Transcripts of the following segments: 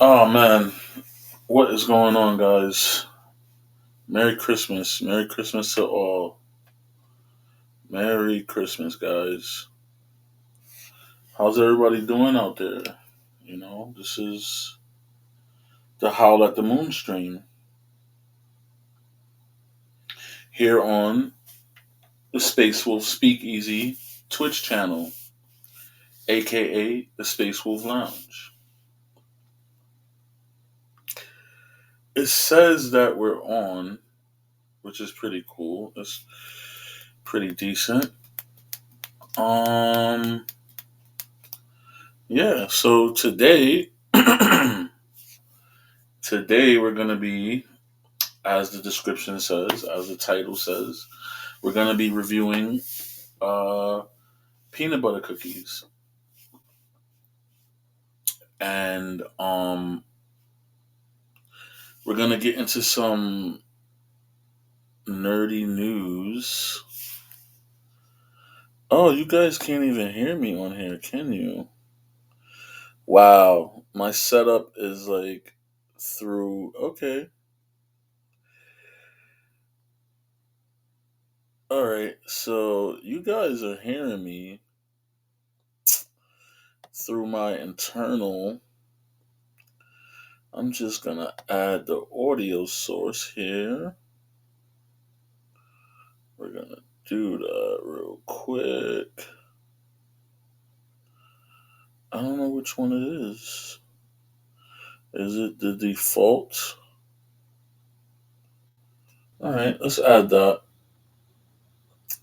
Oh man, what is going on, guys? Merry Christmas. Merry Christmas to all. Merry Christmas, guys. How's everybody doing out there? This is the Howl at the Moon stream here on the Space Wolf Speakeasy Twitch channel, aka the Space Wolf Lounge. It says that we're on, which is pretty cool. It's pretty decent. Um, yeah. So today, today we're gonna be, as the description says, as the title says, we're gonna be reviewing uh, peanut butter cookies, and we're gonna get into some nerdy news. Oh, you guys can't even hear me on here, can you? Wow, my setup is like through. Okay, all right. So you guys are hearing me through my internal. I'm just gonna add the audio source here. We're gonna do that real quick. I don't know which one it is. Is it the default? Alright, let's add that.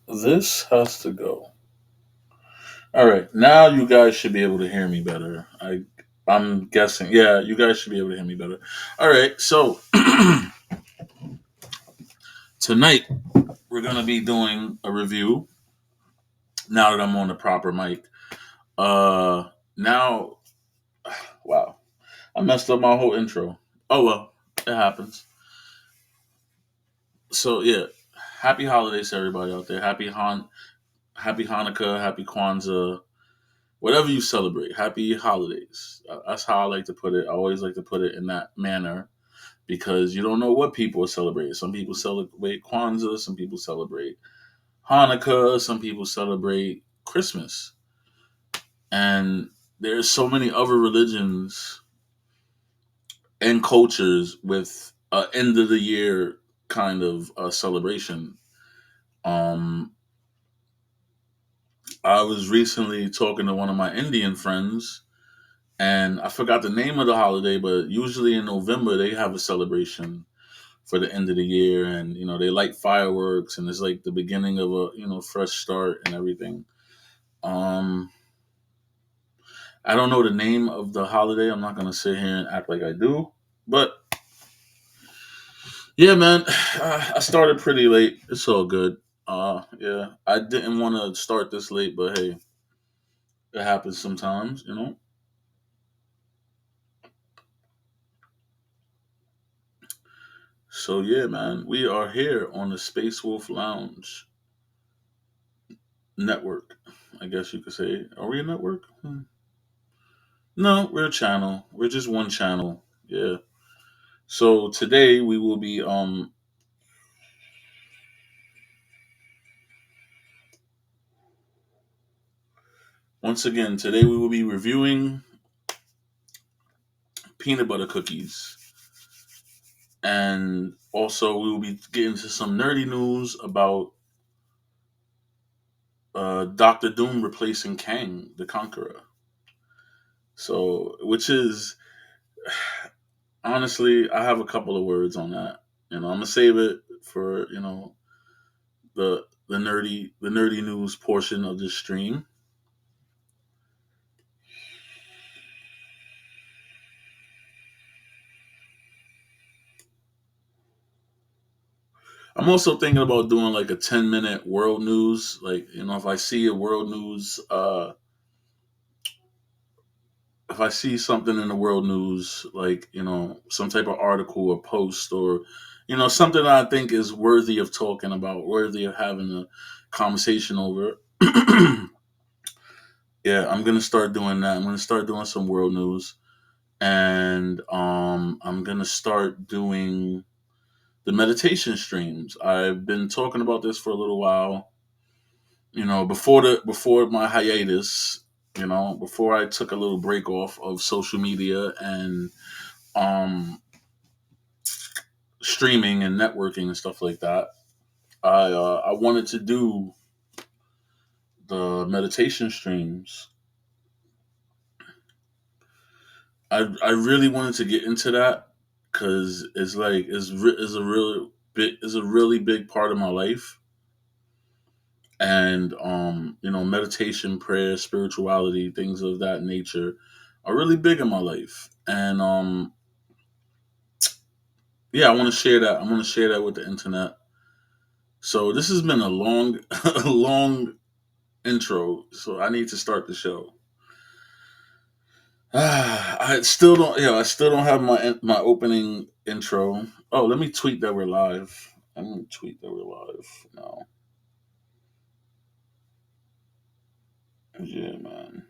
This has to go. Alright, now you guys should be able to hear me better. I'm guessing. Yeah, you guys should be able to hear me better. Alright, so tonight we're gonna be doing a review now that I'm on the proper mic. Now wow. I messed up my whole intro. Oh well, it happens. So yeah, happy holidays to everybody out there. Happy Hanukkah, happy Kwanzaa, whatever you celebrate. Happy holidays. That's how I like to put it. I always like to put it in that manner because you don't know what people are celebrating. Some people celebrate Kwanzaa, some people celebrate Hanukkah, some people celebrate Christmas, and there's so many other religions and cultures with end of the year kind of celebration. Um, I was recently talking to one of my Indian friends, and I forgot the name of the holiday, but usually in November they have a celebration for the end of the year, and they light fireworks, and it's like the beginning of a fresh start and everything. Um, I don't know the name of the holiday. I'm not gonna sit here and act like I do, but yeah, man, I started pretty late. It's all good. Yeah, I didn't want to start this late, but hey, it happens sometimes. So yeah, man, we are here on the Space Wolf Lounge network. I guess you could say. Are we a network? No, we're a channel. We're just one channel. Yeah. So today we will be once again today we will be reviewing peanut butter cookies, and also we will be getting to some nerdy news about Doctor Doom replacing Kang the Conqueror. So, which is honestly, I have a couple of words on that. I'm gonna save it for the nerdy news portion of this stream. I'm also thinking about doing like a 10-minute world news. Like, if I see a world news, if I see something in the world news, like, some type of article or post or, something that I think is worthy of talking about, worthy of having a conversation over. Yeah, I'm going to start doing that. I'm going to start doing some world news. and I'm gonna start doing the meditation streams. I've been talking about this for a little while. Before my hiatus, before I took a little break off of social media and um, streaming and networking and stuff like that, I wanted to do the meditation streams. I really wanted to get into that because it's a really big part of my life, and meditation, prayer, spirituality, things of that nature are really big in my life, and yeah, I want to share that. I want to share that with the internet. So this has been a long a long intro, so I need to start the show. I still don't have my opening intro. Oh, let me tweet that we're live. I'm gonna tweet that we're live now. Yeah, man.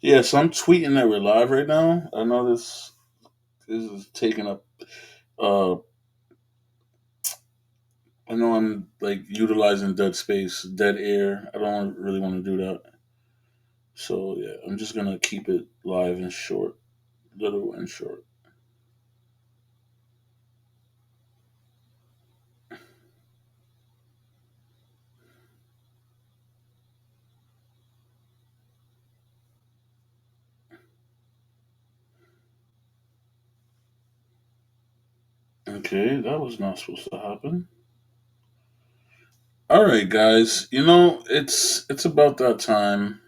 Yeah, so I'm tweeting that we're live right now. I know this is taking up. Uh, I know I'm like utilizing dead space, dead air. I don't really want to do that. So yeah, I'm just gonna keep it live and short, little and short. Okay, that was not supposed to happen. All right, guys. It's about that time.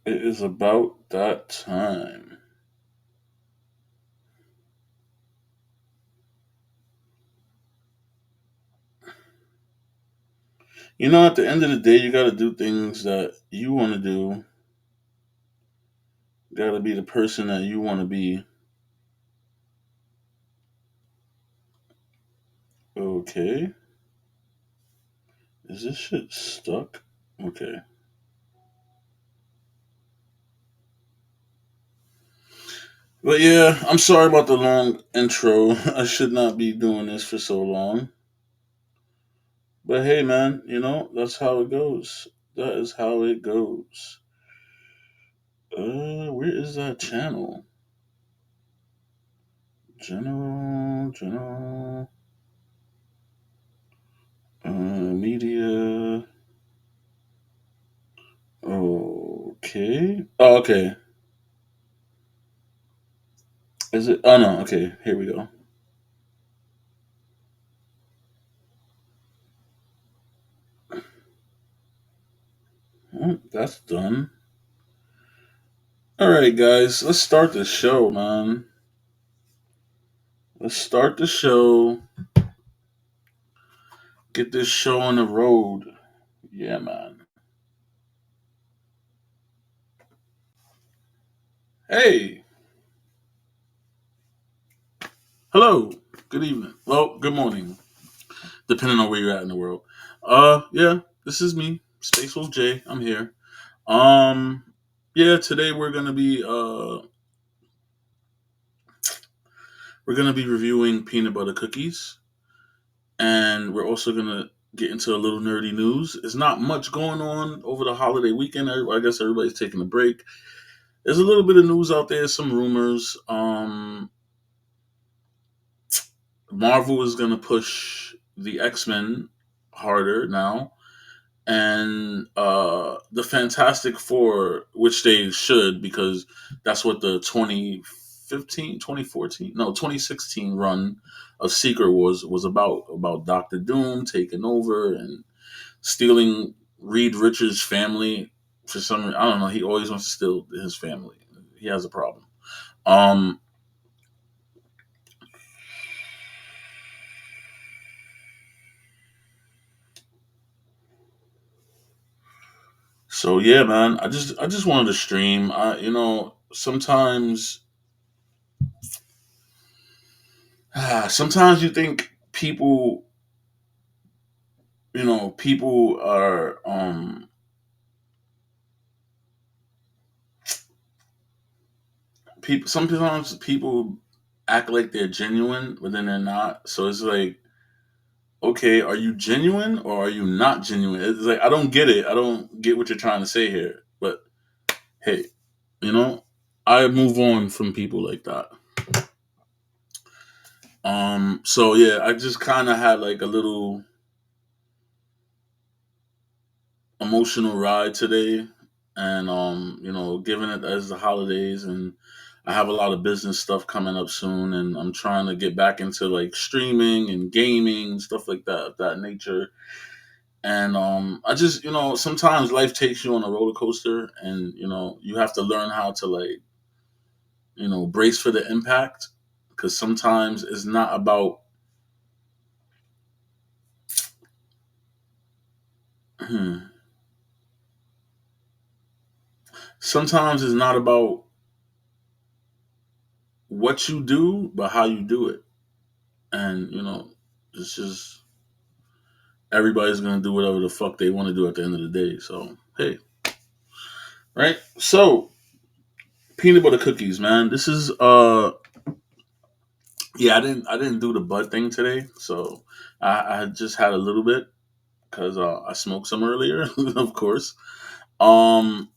It is about that time. At the end of the day, you got to do things that you want to do. You got to be the person that you want to be. Okay. Is this shit stuck? Okay. But yeah, I'm sorry about the long intro. I should not be doing this for so long. But hey, man, that's how it goes. That is how it goes. Where is that channel? General, media. Okay. Oh, okay. Is it? Oh no. Okay. Here we go. That's done. All right, guys. Let's start the show, man. Let's start the show. Get this show on the road. Yeah, man. Hey. Hello. Good evening. Well, good morning, depending on where you're at in the world. Yeah. This is me, Space Wolf J. I'm here. Um, yeah. Today we're gonna be reviewing peanut butter cookies, and we're also gonna get into a little nerdy news. There's not much going on over the holiday weekend. I guess everybody's taking a break. There's a little bit of news out there, some rumors. Marvel is gonna push the X-Men harder now, and the Fantastic Four, which they should, because that's what the 2015, 2014, no, 2016 run of Secret Wars was about Doctor Doom taking over and stealing Reed Richards' family for some reason. I don't know. He always wants to steal his family. He has a problem. Um. So yeah, man. I just wanted to stream. Sometimes sometimes you think people are people. Sometimes people act like they're genuine, but then they're not. So it's like, okay, are you genuine or are you not genuine? It's like I don't get it. I don't get what you're trying to say here. But hey, you know, I move on from people like that. So yeah, I just kind of had like a little emotional ride today, and given it as the holidays, and I have a lot of business stuff coming up soon, and I'm trying to get back into like streaming and gaming, stuff like that, of that nature. And I just, sometimes life takes you on a roller coaster, and you have to learn how to, like, brace for the impact, because sometimes it's not about sometimes it's not about what you do, but how you do it. And it's just everybody's gonna do whatever the fuck they want to do at the end of the day. So hey, right? So peanut butter cookies, man. This is yeah. I didn't do the bud thing today, so I just had a little bit because I smoked some earlier, of course. Um,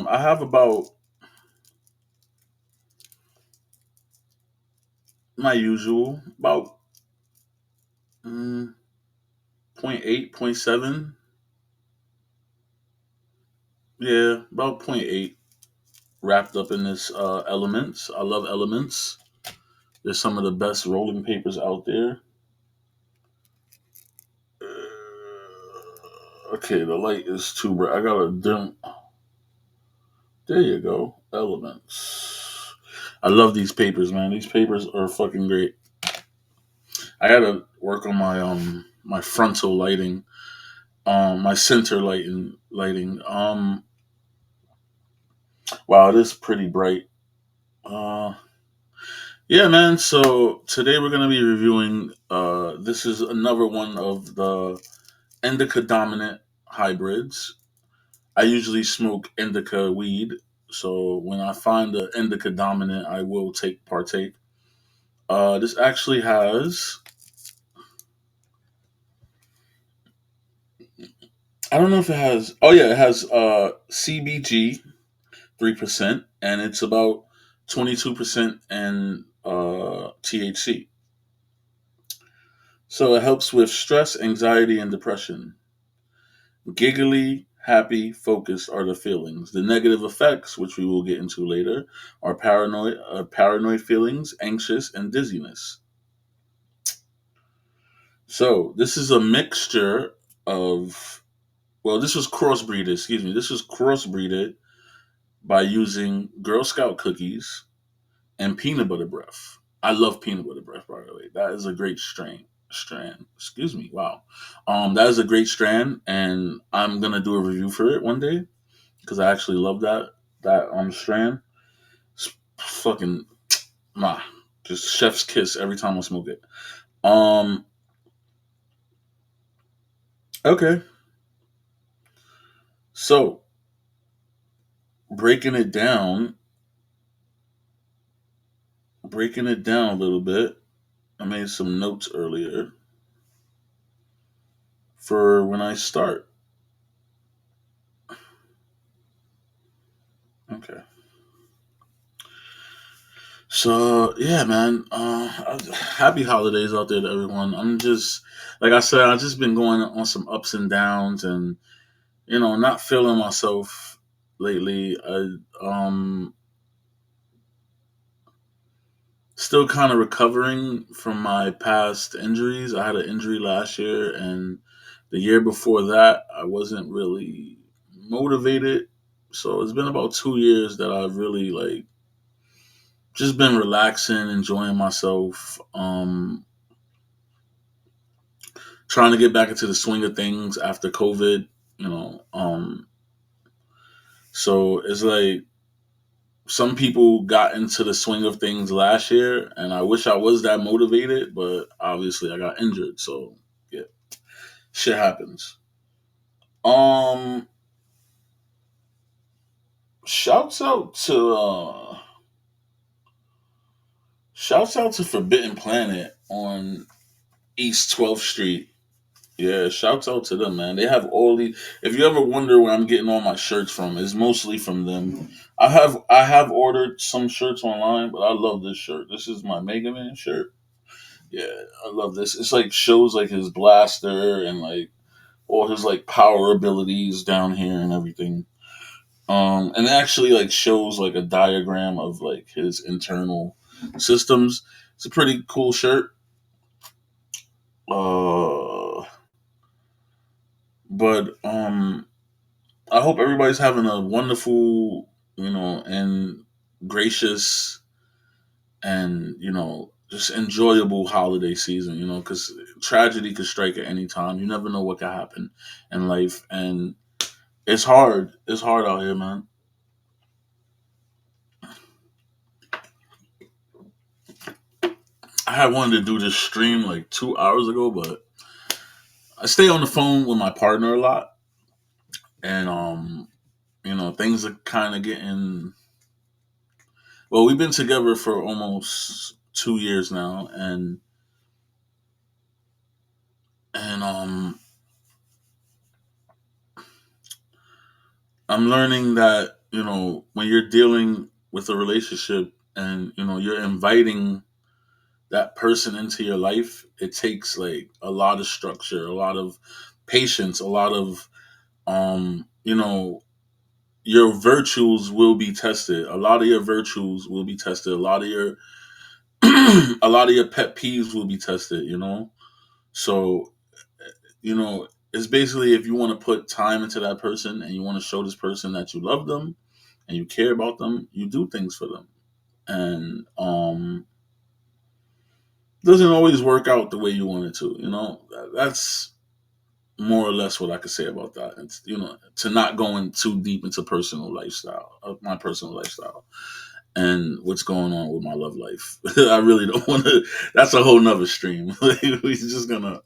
I have about my usual about mm, point 0.8, point 0.7. Yeah, about point 0.8 wrapped up in this elements. I love elements. They're some of the best rolling papers out there. Okay, the light is too bright. I gotta dim. There you go. Elements. I love these papers, man. These papers are fucking great. I gotta work on my frontal lighting, my center lighting. Wow, it is pretty bright. Uh, yeah, man. So today we're gonna be reviewing. This is another one of the indica dominant hybrids. I usually smoke indica weed, so when I find the indica dominant, I will partake. This actually has, I don't know if it has. Oh yeah, it has CBG 3%, and it's about 22% in THC. So it helps with stress, anxiety, and depression. Giggly, happy, focused are the feelings. The negative effects, which we will get into later, are paranoid feelings, anxious, and dizziness. So this is a mixture of, well, this was crossbreeded. Excuse me. This was crossbreeded by using Girl Scout cookies and peanut butter breath. I love peanut butter breath, by the way. That is a great strand. Excuse me. Wow. That is a great strand, and I'm gonna do a review for it one day because I actually love that strand. It's fucking nah, just chef's kiss every time I smoke it. Um, okay, so breaking it down, breaking it down a little bit. I made some notes earlier for when I start. Okay, So yeah, man. Happy holidays out there to everyone. I'm just like I said, I've just been going on some ups and downs, and not feeling myself lately. I still kind of recovering from my past injuries. I had an injury last year, and the year before that, I wasn't really motivated. So it's been about 2 years that I've really like just been relaxing, enjoying myself, trying to get back into the swing of things after COVID. You know, so it's like some people got into the swing of things last year, and I wish I was that motivated, but obviously I got injured. So yeah, shit happens. Um, shouts out to shouts out to Forbidden Planet on East 12th Street. Yeah, shouts out to them, man. They have all the. If you ever wonder where I'm getting all my shirts from, it's mostly from them. I have ordered some shirts online, but I love this shirt. This is my Mega Man shirt. Yeah, I love this. It's like shows like his blaster and like all his like power abilities down here and everything. And it actually like shows like a diagram of like his internal systems. It's a pretty cool shirt. Uh, but I hope everybody's having a wonderful, and gracious and just enjoyable holiday season. Because tragedy could strike at any time. You never know what could happen in life, and it's hard. It's hard out here, man. I had wanted to do this stream like 2 hours ago, but I stay on the phone with my partner a lot, and things are kind of getting. Well, we've been together for almost 2 years now, and I'm learning that when you're dealing with a relationship and you're inviting that person into your life, it takes like a lot of structure, a lot of patience, a lot of your virtues will be tested. A lot of your virtues will be tested. A lot of your a lot of your pet peeves will be tested. So it's basically if you want to put time into that person and you want to show this person that you love them and you care about them, you do things for them. And doesn't always work out the way you want it to. That's more or less what I could say about that. It's to not going too deep into personal lifestyle, my personal lifestyle, and what's going on with my love life. I really don't want to. That's a whole nother stream. We're just gonna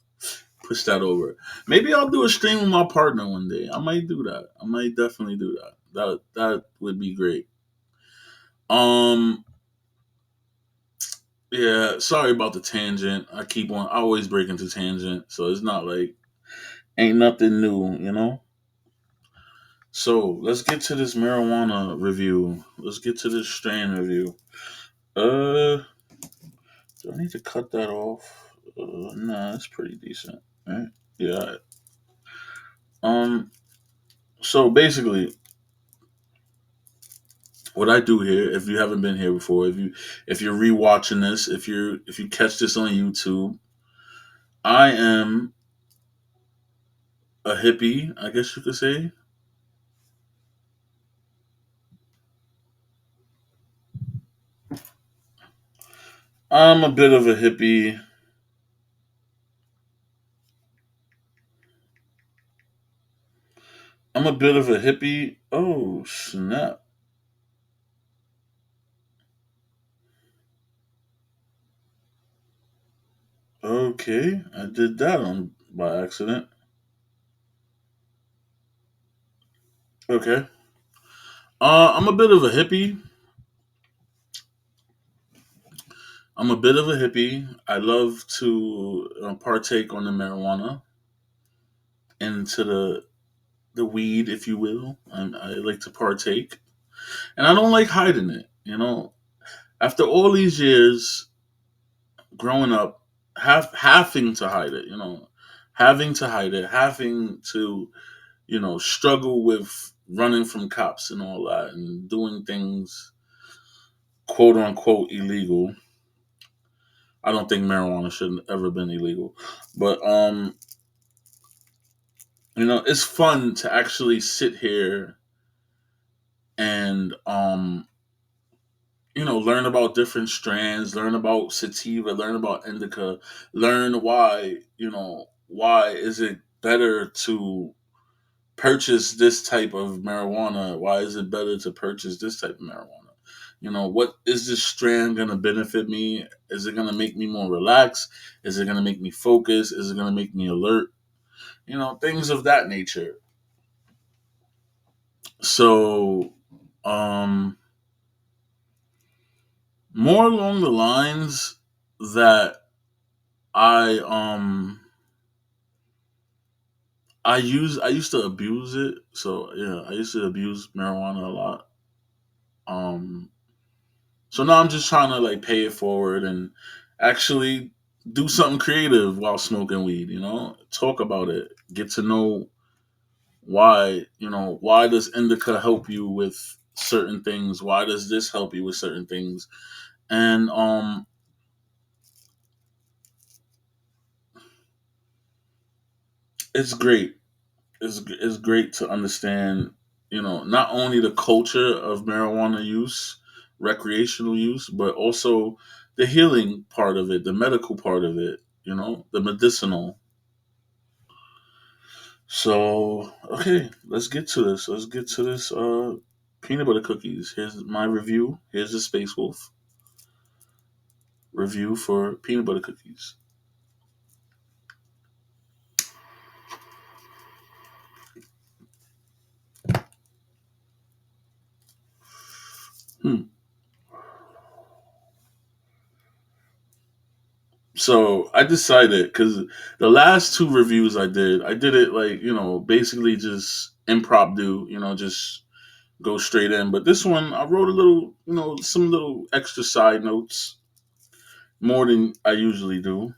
push that over. Maybe I'll do a stream with my partner one day. I might do that. I might definitely do that. That would be great. Um, yeah. Sorry about the tangent. I always break into tangent, so it's not like ain't nothing new. So let's get to this marijuana review. Let's get to this strain review. Uh, do I need to cut that off? Nah, that's pretty decent, right? Yeah. Um. So basically, what I do here, if you haven't been here before, if you're rewatching this, if you catch this on YouTube, I am a hippie, I guess you could say. I'm a bit of a hippie. I'm a bit of a hippie. Oh snap! Okay, I did that on by accident. Okay. I'm a bit of a hippie. I'm a bit of a hippie. I love to partake on the marijuana into the weed, if you will. I like to partake, and I don't like hiding it. After all these years growing up, having to hide it, having to hide it, having to, struggle with running from cops and all that, and doing things quote unquote illegal. I don't think marijuana should have ever been illegal, but it's fun to actually sit here and learn about different strands, learn about sativa, learn about indica, learn why is it better to purchase this type of marijuana? Why is it better to purchase this type of marijuana? What is this strand going to benefit me? Is it going to make me more relaxed? Is it going to make me focus? Is it going to make me alert? Things of that nature. So, um, more along the lines that I I used to abuse it. So yeah, I used to abuse marijuana a lot. Um, so now I'm just trying to like pay it forward and actually do something creative while smoking weed. Talk about it, get to know why does indica help you with certain things? Why does this help you with certain things? And it's great. It's great to understand, not only the culture of marijuana use, recreational use, but also the healing part of it, the medical part of it, the medicinal. So, okay, let's get to this. Let's get to this peanut butter cookies. Here's my review. Here's the Space Wolf review for peanut butter cookies. Hmm. So I decided because the last two reviews I did it like basically just impromptu, just go straight in. But this one I wrote a little, some little extra side notes more than I usually do.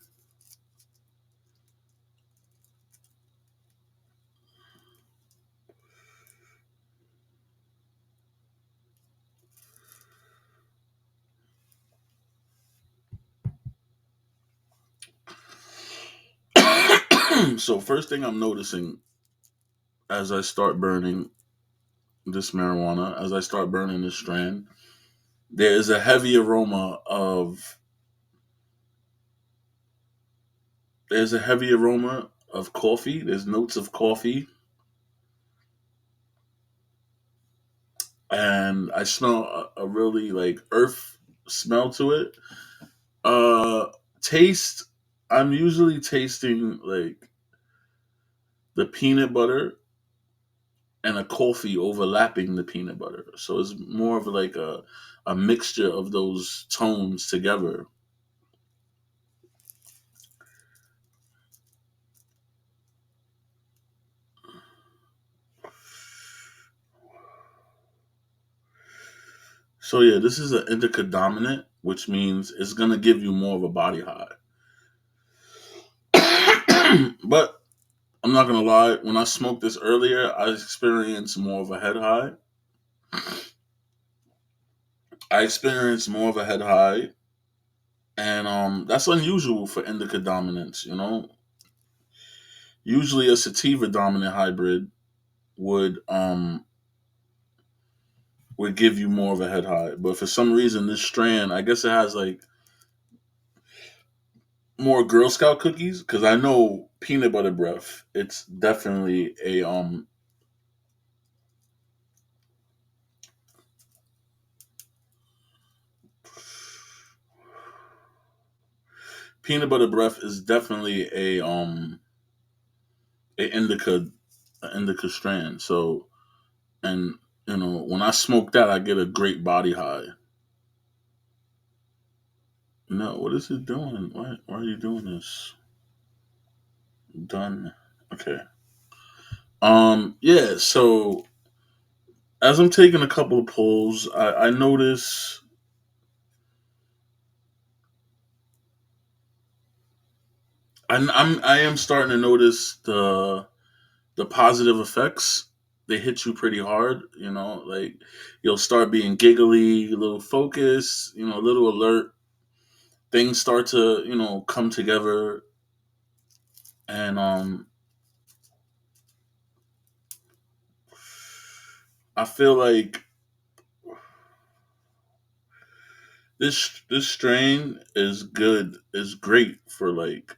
So first thing I'm noticing as I start burning this marijuana, as I start burning this strand, there is a heavy aroma of there's a heavy aroma of coffee. There's notes of coffee, and I smell a really like earth smell to it. Taste. I'm usually tasting like the peanut butter and a coffee overlapping the peanut butter, so it's more of like a mixture of those tones together. So yeah, this is an indica dominant, which means it's gonna give you more of a body high. But I'm not gonna lie, when I smoked this earlier, I experienced more of a head high. I experienced more of a head high, and that's unusual for indica dominance. Usually a sativa dominant hybrid would would give you more of a head high, but for some reason this strand, I guess it has like more Girl Scout cookies because I know peanut butter breath. It's definitely a peanut butter breath is definitely a indica strand. So, and when I smoke that, I get a great body high. No, what is it doing? Why are you doing this? Done. Okay. Yeah. So as I'm taking a couple of pulls, I notice I am starting to notice the positive effects. They hit you pretty hard, like you'll start being giggly, a little focused, a little alert. Things start to, come together, and I feel like this strain is good, is great for like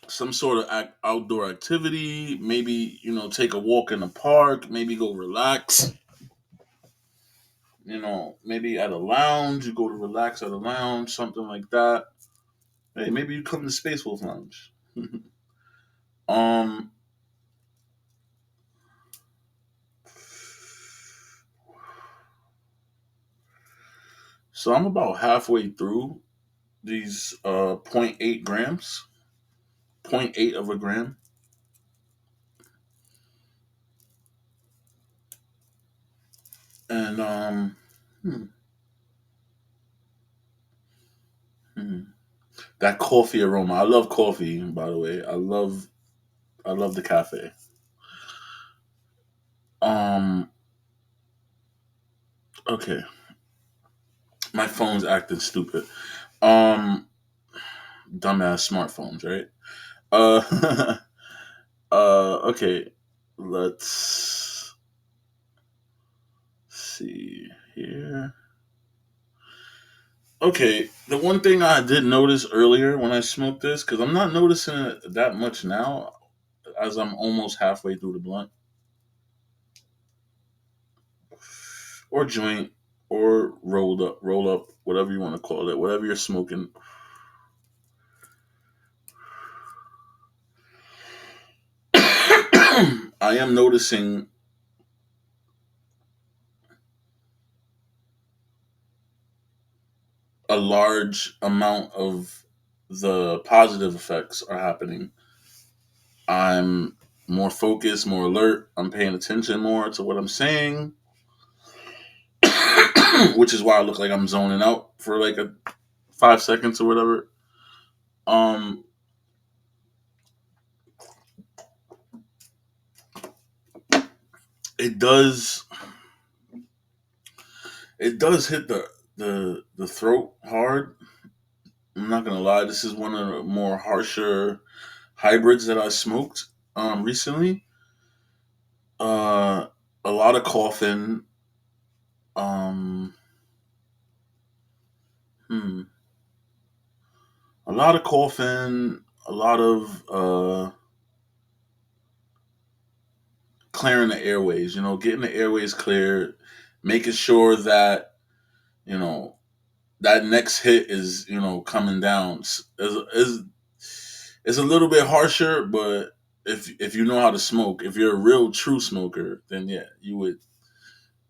some sort of outdoor activity. Maybe take a walk in the park. Maybe go relax. Maybe at a lounge. You go to relax at a lounge, something like that. Hey, maybe you come to Space Wolf Lounge. um, so I'm about halfway through these zero point 0.8 grams, zero point 0.8 of a gram, and hmm, hmm. that coffee aroma. I love coffee, by the way. I love the cafe. Um, okay, my phone's acting stupid. Um, Dumbass smartphones, right? Uh, okay. Let's see here. Okay, the one thing I did notice earlier when I smoked this, because I'm not noticing it that much now, as I'm almost halfway through the blunt or joint or roll up, whatever you want to call it, whatever you're smoking. I am noticing a large amount of the positive effects are happening. I'm more focused, more alert. I'm paying attention more to what I'm saying, which is why I look like I'm zoning out for like a 5 seconds or whatever. Um, it does hit the throat hard. I'm not gonna lie. This is one of the more harsher hybrids that I smoked recently. Uh, a lot of coughing. Um, hmm, a lot of coughing. A lot of clearing the airways. Getting the airways clear, making sure that you know that next hit is coming down. Is a little bit harsher, but if you know how to smoke, if you're a real true smoker, then yeah, you would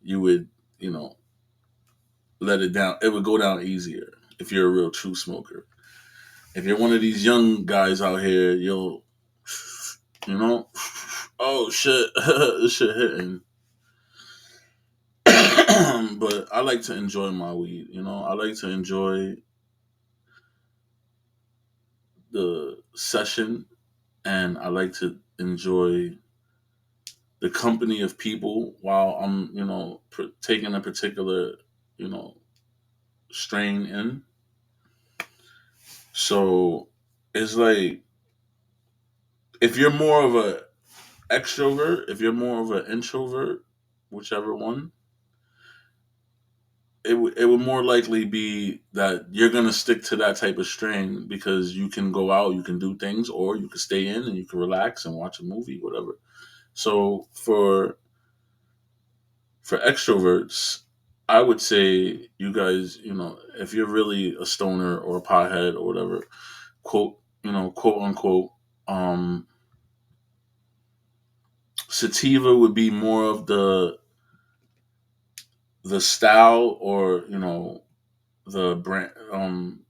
you know let it down. It would go down easier if you're a real true smoker. If you're one of these young guys out here, you'll you know oh shit, this shit hitting. But I like to enjoy my weed. I like to enjoy the session, and I like to enjoy the company of people while I'm, taking a particular, you know, strain in. So it's like if you're more of a extrovert, if you're more of an introvert, whichever one, it would more likely be that you're gonna stick to that type of strain because you can go out, you can do things, or you can stay in and you can relax and watch a movie, whatever. So for extroverts, I would say you guys, if you're really a stoner or a pothead or whatever, quote unquote, um, sativa would be more of the style, or the brand. I'm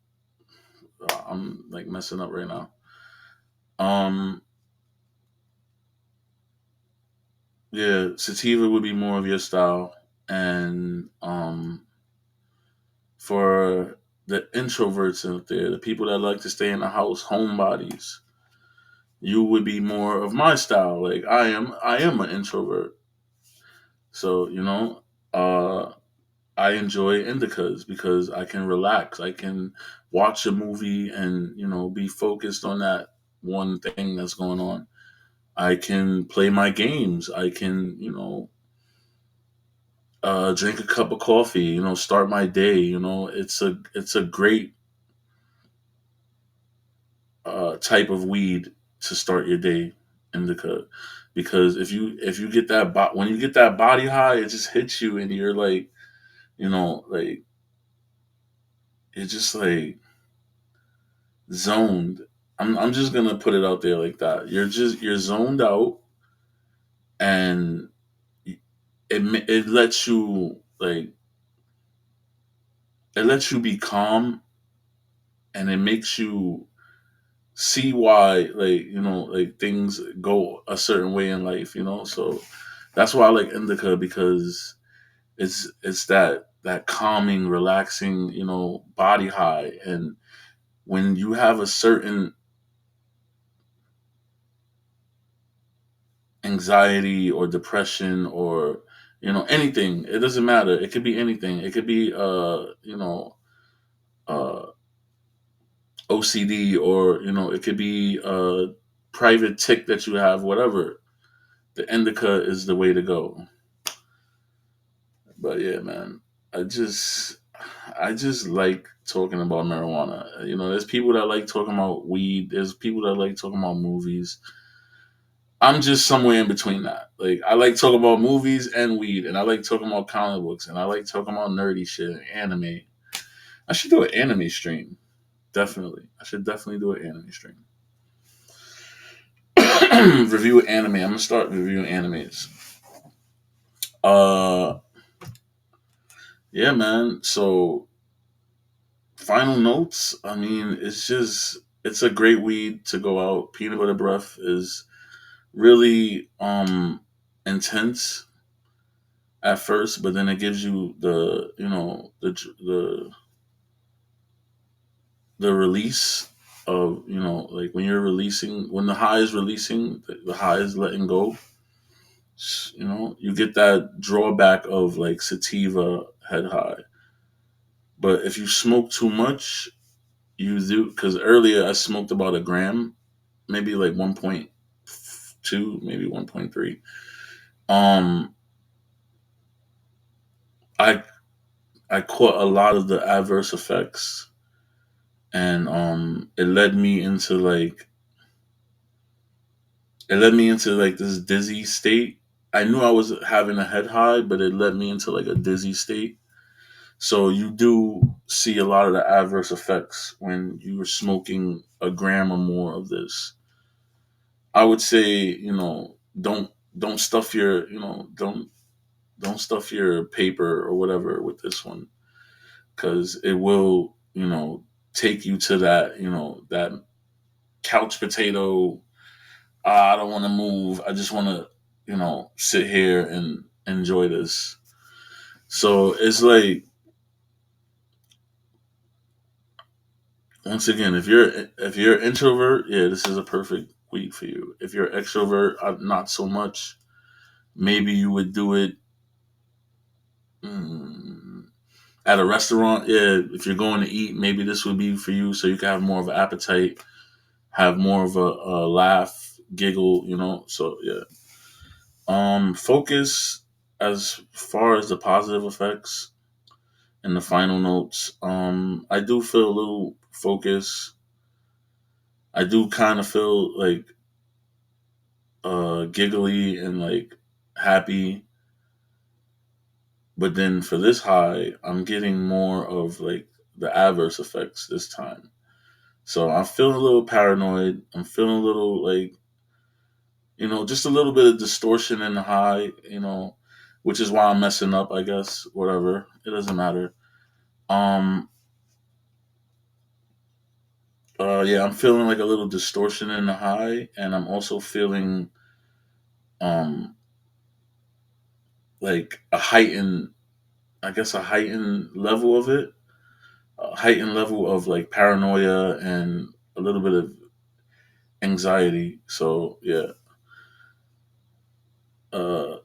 like messing up right now. Um, yeah, sativa would be more of your style, And for the introverts out there, the people that like to stay in the house, homebodies, you would be more of my style. Like I am an introvert. So, uh I enjoy indicas because I can relax. I can watch a movie and, be focused on that one thing that's going on. I can play my games. I can, drink a cup of coffee, start my day. It's a great type of weed to start your day, indica, because if you get that when you get that body high, it just hits you and you're like, like it's just like zoned. I'm just gonna put it out there like that. You're zoned out, and it lets you be calm, and it makes you see why things go a certain way in life. So that's why I like indica, because it's that calming, relaxing, body high. And when you have a certain anxiety or depression or anything, it doesn't matter, it could be anything, it could be uh OCD, or it could be a private tick that you have, whatever. The indica is the way to go. But yeah, man, i just I just like talking about marijuana. There's people that like talking about weed, there's people that like talking about movies. I'm just somewhere in between that. Like, I like talking about movies and weed, and I like talking about comic books, and I like talking about nerdy shit and anime. I should do an anime stream. Definitely, I should definitely do an anime stream. Review anime. I'm gonna start reviewing animes. Uh, yeah, man. So, final notes. I mean, it's a great weed to go out. Peanut butter breath is really intense at first, but then it gives you the release of, like when you're releasing, when the high is releasing, the high is letting go. You get that drawback of like sativa head high. But if you smoke too much, you do, because earlier I smoked about a gram, maybe like 1.2, maybe 1.3. Um, I I caught a lot of the adverse effects, and it led me into like this dizzy state. I knew I was having a head high, but it led me into like a dizzy state. So you do see a lot of the adverse effects when you are smoking a gram or more of this. I would say, don't stuff your, don't stuff your paper or whatever with this one, because it will, take you to that, that couch potato. I don't want to move. I just want to, sit here and enjoy this. So it's like, once again, if you're an introvert, yeah, this is a perfect week for you. If you're an extrovert, not so much. Maybe you would do it mm, at a restaurant. Yeah, if you're going to eat, maybe this would be for you, so you can have more of an appetite, have more of a laugh, giggle. So yeah. Focus, as far as the positive effects and the final notes. I do feel a little focus. I do kind of feel like giggly and like happy. But then for this high, I'm getting more of like the adverse effects this time. So I'm feeling a little paranoid. I'm feeling a little like, just a little bit of distortion in the high, which is why I'm messing up, I guess. Whatever. It doesn't matter. Um, yeah, I'm feeling like a little distortion in the high, and I'm also feeling um like a heightened. I guess, a heightened level of it, a heightened level of like paranoia and a little bit of anxiety. So yeah,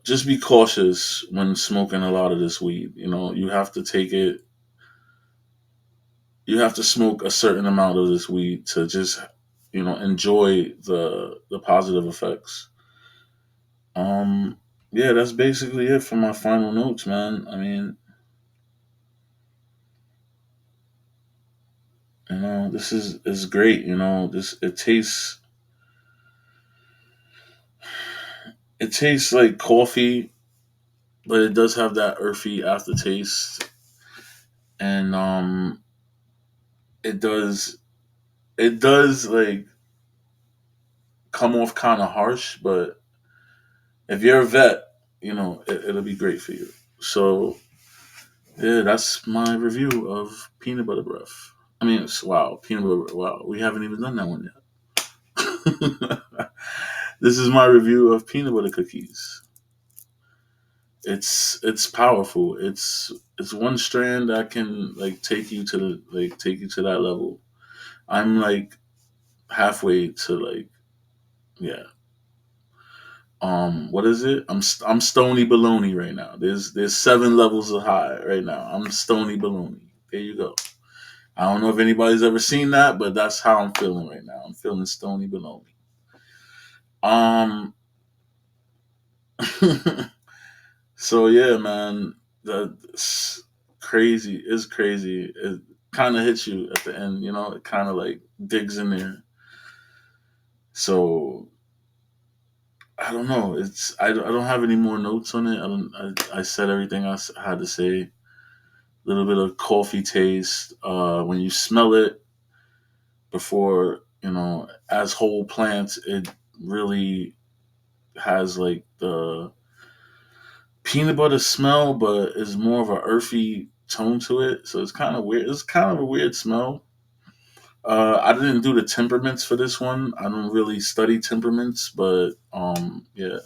just be cautious when smoking a lot of this weed. You know, you have to take it. You have to smoke a certain amount of this weed to just, enjoy the positive effects. Um, yeah, that's basically it for my final notes, man. I mean, this is great. This it tastes like coffee, but it does have that earthy aftertaste, and it does like come off kind of harsh, but if you're a vet, it'll be great for you. So yeah, that's my review of peanut butter breath. I mean, wow, peanut butter. Wow, we haven't even done that one yet. This is my review of peanut butter cookies. It's powerful. It's one strand that can like take you to that level. I'm like halfway to like, yeah. What is it? I'm stony baloney right now. There's 7 levels of high right now. I'm stony baloney. There you go. I don't know if anybody's ever seen that, but that's how I'm feeling right now. I'm feeling stony baloney. Um, so yeah, man, that's crazy. It's crazy. It kind of hits you at the end. It kind of like digs in there. So I don't know. I don't have any more notes on it. I said everything had to say. A little bit of coffee taste. When you smell it before, as whole plants, it really has like the peanut butter smell, but is more of a earthy tone to it. So it's kind of weird. It's kind of a weird smell. I didn't do the temperaments for this one. I don't really study temperaments, but yeah.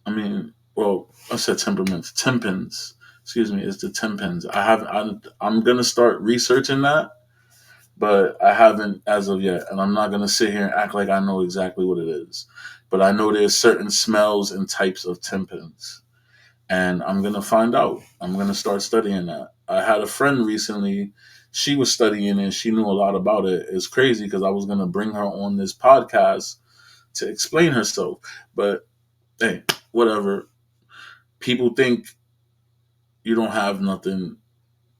I mean, well, I said temperaments, tempens. Excuse me, it's the tempens. I'm gonna start researching that, but I haven't as of yet, and I'm not gonna sit here and act like I know exactly what it is. But I know there's certain smells and types of tempens, and I'm gonna find out. I'm gonna start studying that. I had a friend recently. She was studying it. She knew a lot about it. It's crazy because I was gonna bring her on this podcast to explain herself, but hey, whatever. People think you don't have nothing,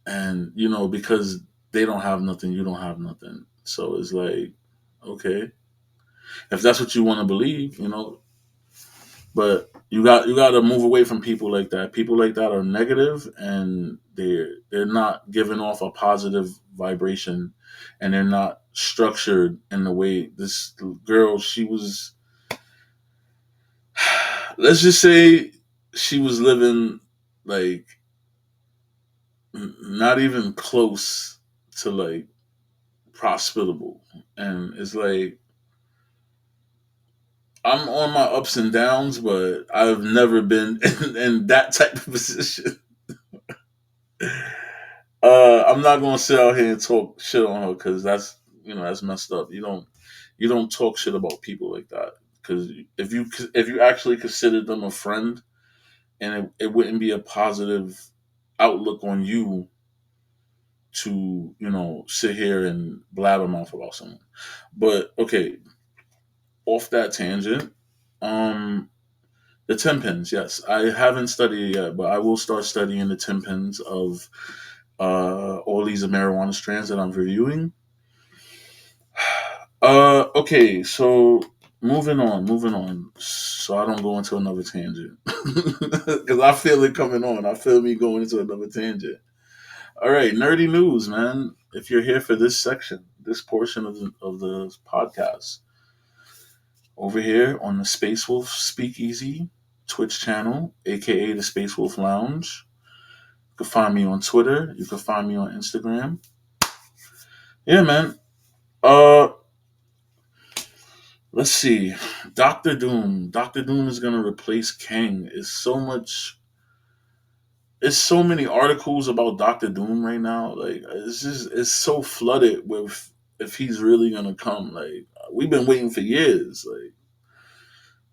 and because they don't have nothing, you don't have nothing. So it's like, okay, if that's what you want to believe, but you got to move away from people like that. People like that are negative, and they're not giving off a positive vibration, and they're not structured in the way this girl, she was, let's just say, she was living like not even close to like hospitable. And it's like I'm on my ups and downs, but I've never been in that type of position. I'm not gonna sit out here and talk shit on her because that's messed up. You don't talk shit about people like that because if you actually consider them a friend, and it wouldn't be a positive outlook on you to sit here and blabbermouth about someone. But okay, off that tangent, um, the tempins. Yes, I haven't studied it yet, but I will start studying the tempins of all these marijuana strands that I'm reviewing. Okay, so moving on, so I don't go into another tangent because I feel it coming on. I feel me going into another tangent. All right, nerdy news, man. If you're here for this section, this portion of the podcast, over here on the Space Wolf Speakeasy Twitch channel, aka the Space Wolf Lounge. You can find me on Twitter. You can find me on Instagram. Yeah, man. Uh, let's see. Doctor Doom. Doctor Doom is gonna replace Kang. It's so much. it's so many articles about Doctor Doom right now. Like it's so flooded with if he's really gonna come. Like we've been waiting for years. Like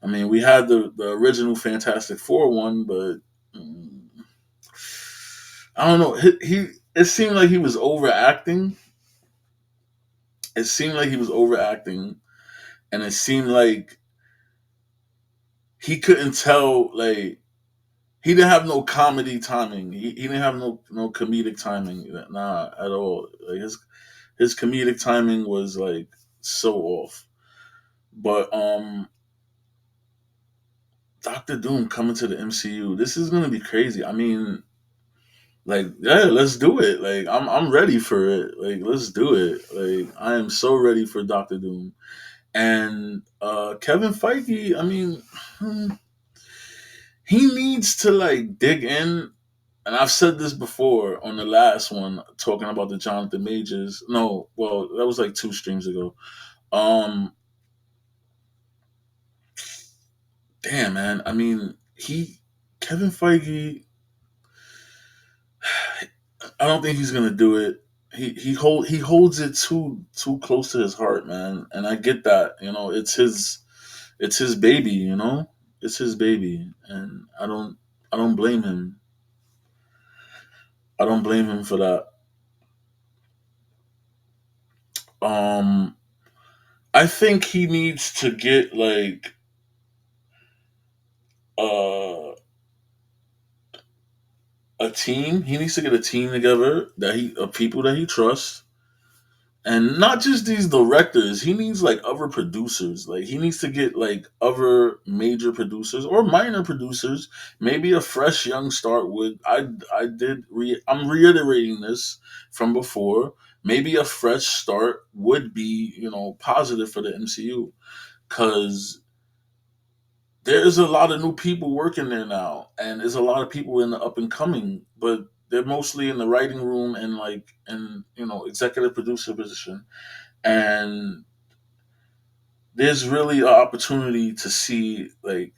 I mean, we had the original Fantastic Four one, but mm, I don't know. He it seemed like he was overacting. It seemed like he was overacting, and it seemed like he couldn't tell. Like he didn't have no comedy timing. He didn't have no comedic timing. Nah, at all. Like his comedic timing was like so off. But Doctor Doom coming to the MCU, this is gonna be crazy. I mean, like, yeah, let's do it. Like, I'm ready for it. Like, let's do it. Like, I am so ready for Doctor Doom. And Kevin Feige, I mean, hmm, he needs to like dig in. And I've said this before on the last one, talking about the Jonathan Majors. No, well, that was like 2 streams ago. Um, damn, man. I mean, Kevin Feige, I don't think he's gonna do it. He holds it too close to his heart, man. And I get that. You know, it's his baby. You know, it's his baby, and I don't blame him. I don't blame him for that. Um, I think he needs to get like uh a team. He needs to get a team together that he of people that he trusts, and not just these directors. He needs like other producers. Like he needs to get like other major producers or minor producers. Maybe a fresh young start would. I'm reiterating this from before. Maybe a fresh start would be positive for the MCU because there's a lot of new people working there now, and there's a lot of people in the up and coming, but they're mostly in the writing room and like in executive producer position. And there's really an opportunity to see like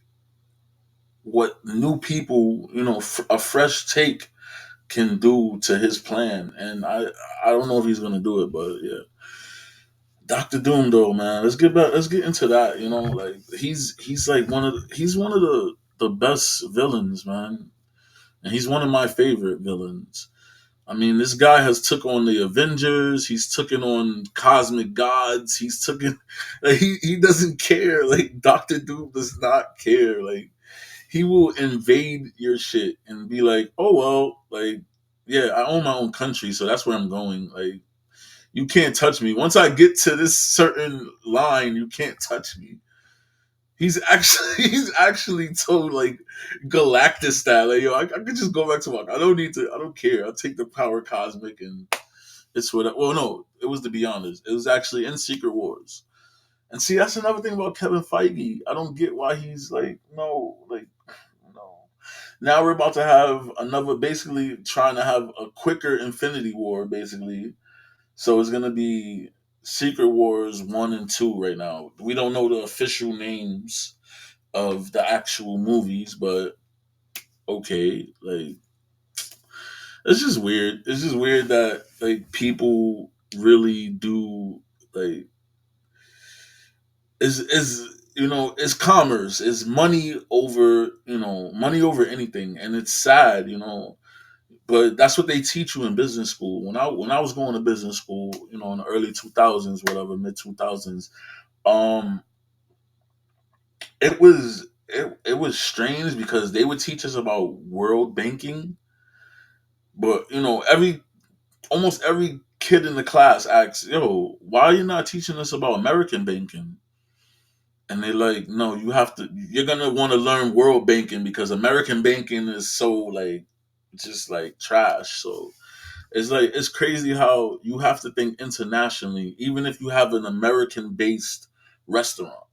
what new people, a fresh take can do to his plan. And I don't know if he's gonna do it, but yeah. Doctor Doom though, man. Let's get into that. Like he's like he's one of the best villains, man. And he's one of my favorite villains. I mean, this guy has took on the Avengers. He's taken on cosmic gods. He's taken. Like, he doesn't care. Like Doctor Doom does not care. Like he will invade your shit and be like, oh well, like yeah, I own my own country, so that's where I'm going. Like you can't touch me. Once I get to this certain line, you can't touch me. He's actually told like Galactus style, like yo, I could just go back to work. I don't need to. I don't care. I'll take the power cosmic and it's what. Well, no, it was to be honest. It was actually in Secret Wars. And see, that's another thing about Kevin Feige. I don't get why he's like no, like no. Now we're about to have another, basically trying to have a quicker Infinity War, basically. So it's gonna be Secret Wars 1 and 2 right now. We don't know the official names of the actual movies, but okay, like it's just weird. It's just weird that like people really do like is it's commerce, it's money over money over anything, and it's sad, but that's what they teach you in business school. When I was going to business school, in the early 2000s, whatever, mid 2000s, um, it was strange because they would teach us about world banking, but almost every kid in the class asks, "Yo, why are you not teaching us about American banking?" And they're like, "No, you're gonna want to learn world banking because American banking is so like just like trash." So it's crazy how you have to think internationally, even if you have an American based restaurant.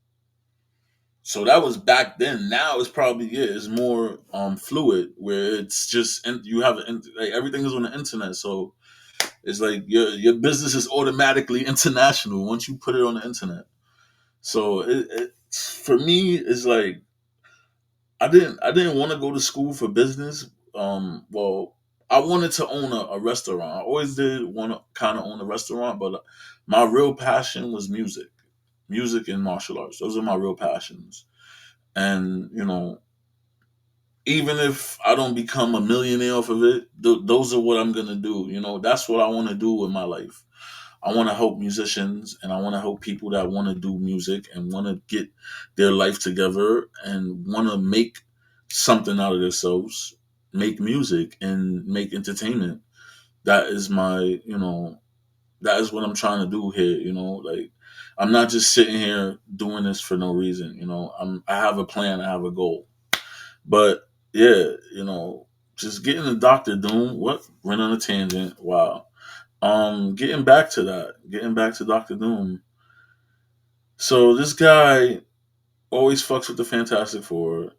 So that was back then. Now it's probably it's more fluid where it's just you have like everything is on the internet. So it's like your business is automatically international once you put it on the internet. So for me it's like I didn't want to go to school for business, Well, I wanted to own a restaurant. I always did want to kind of own a restaurant, but my real passion was music and martial arts. Those are my real passions. And even if I don't become a millionaire off of it, those are what I'm gonna do. That's what I want to do with my life. I want to help musicians, and I want to help people that want to do music and want to get their life together and want to make something out of themselves, make music and make entertainment. That is that is what I'm trying to do here. Like, I'm not just sitting here doing this for no reason. I have a plan, I have a goal. But yeah, just getting to Doctor Doom. What went on a tangent? Wow. Getting back to Doctor Doom. So this guy always fucks with the Fantastic Four.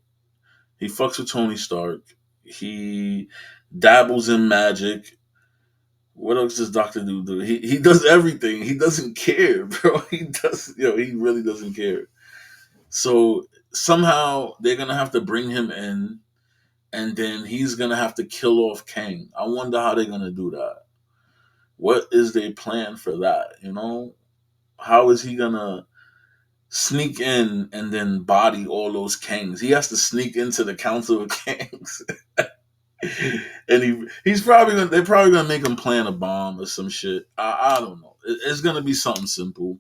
He fucks with Tony Stark. He dabbles in magic. What else does Doctor Doom do? He does everything. He doesn't care, bro. He does. He really doesn't care. So somehow they're gonna have to bring him in, and then he's gonna have to kill off Kang. I wonder how they're gonna do that. What is their plan for that? How is he gonna sneak in and then body all those Kangs? He has to sneak into the Council of Kangs, and he's probably gonna they're probably gonna make him plan a bomb or some shit. I don't know. It's gonna be something simple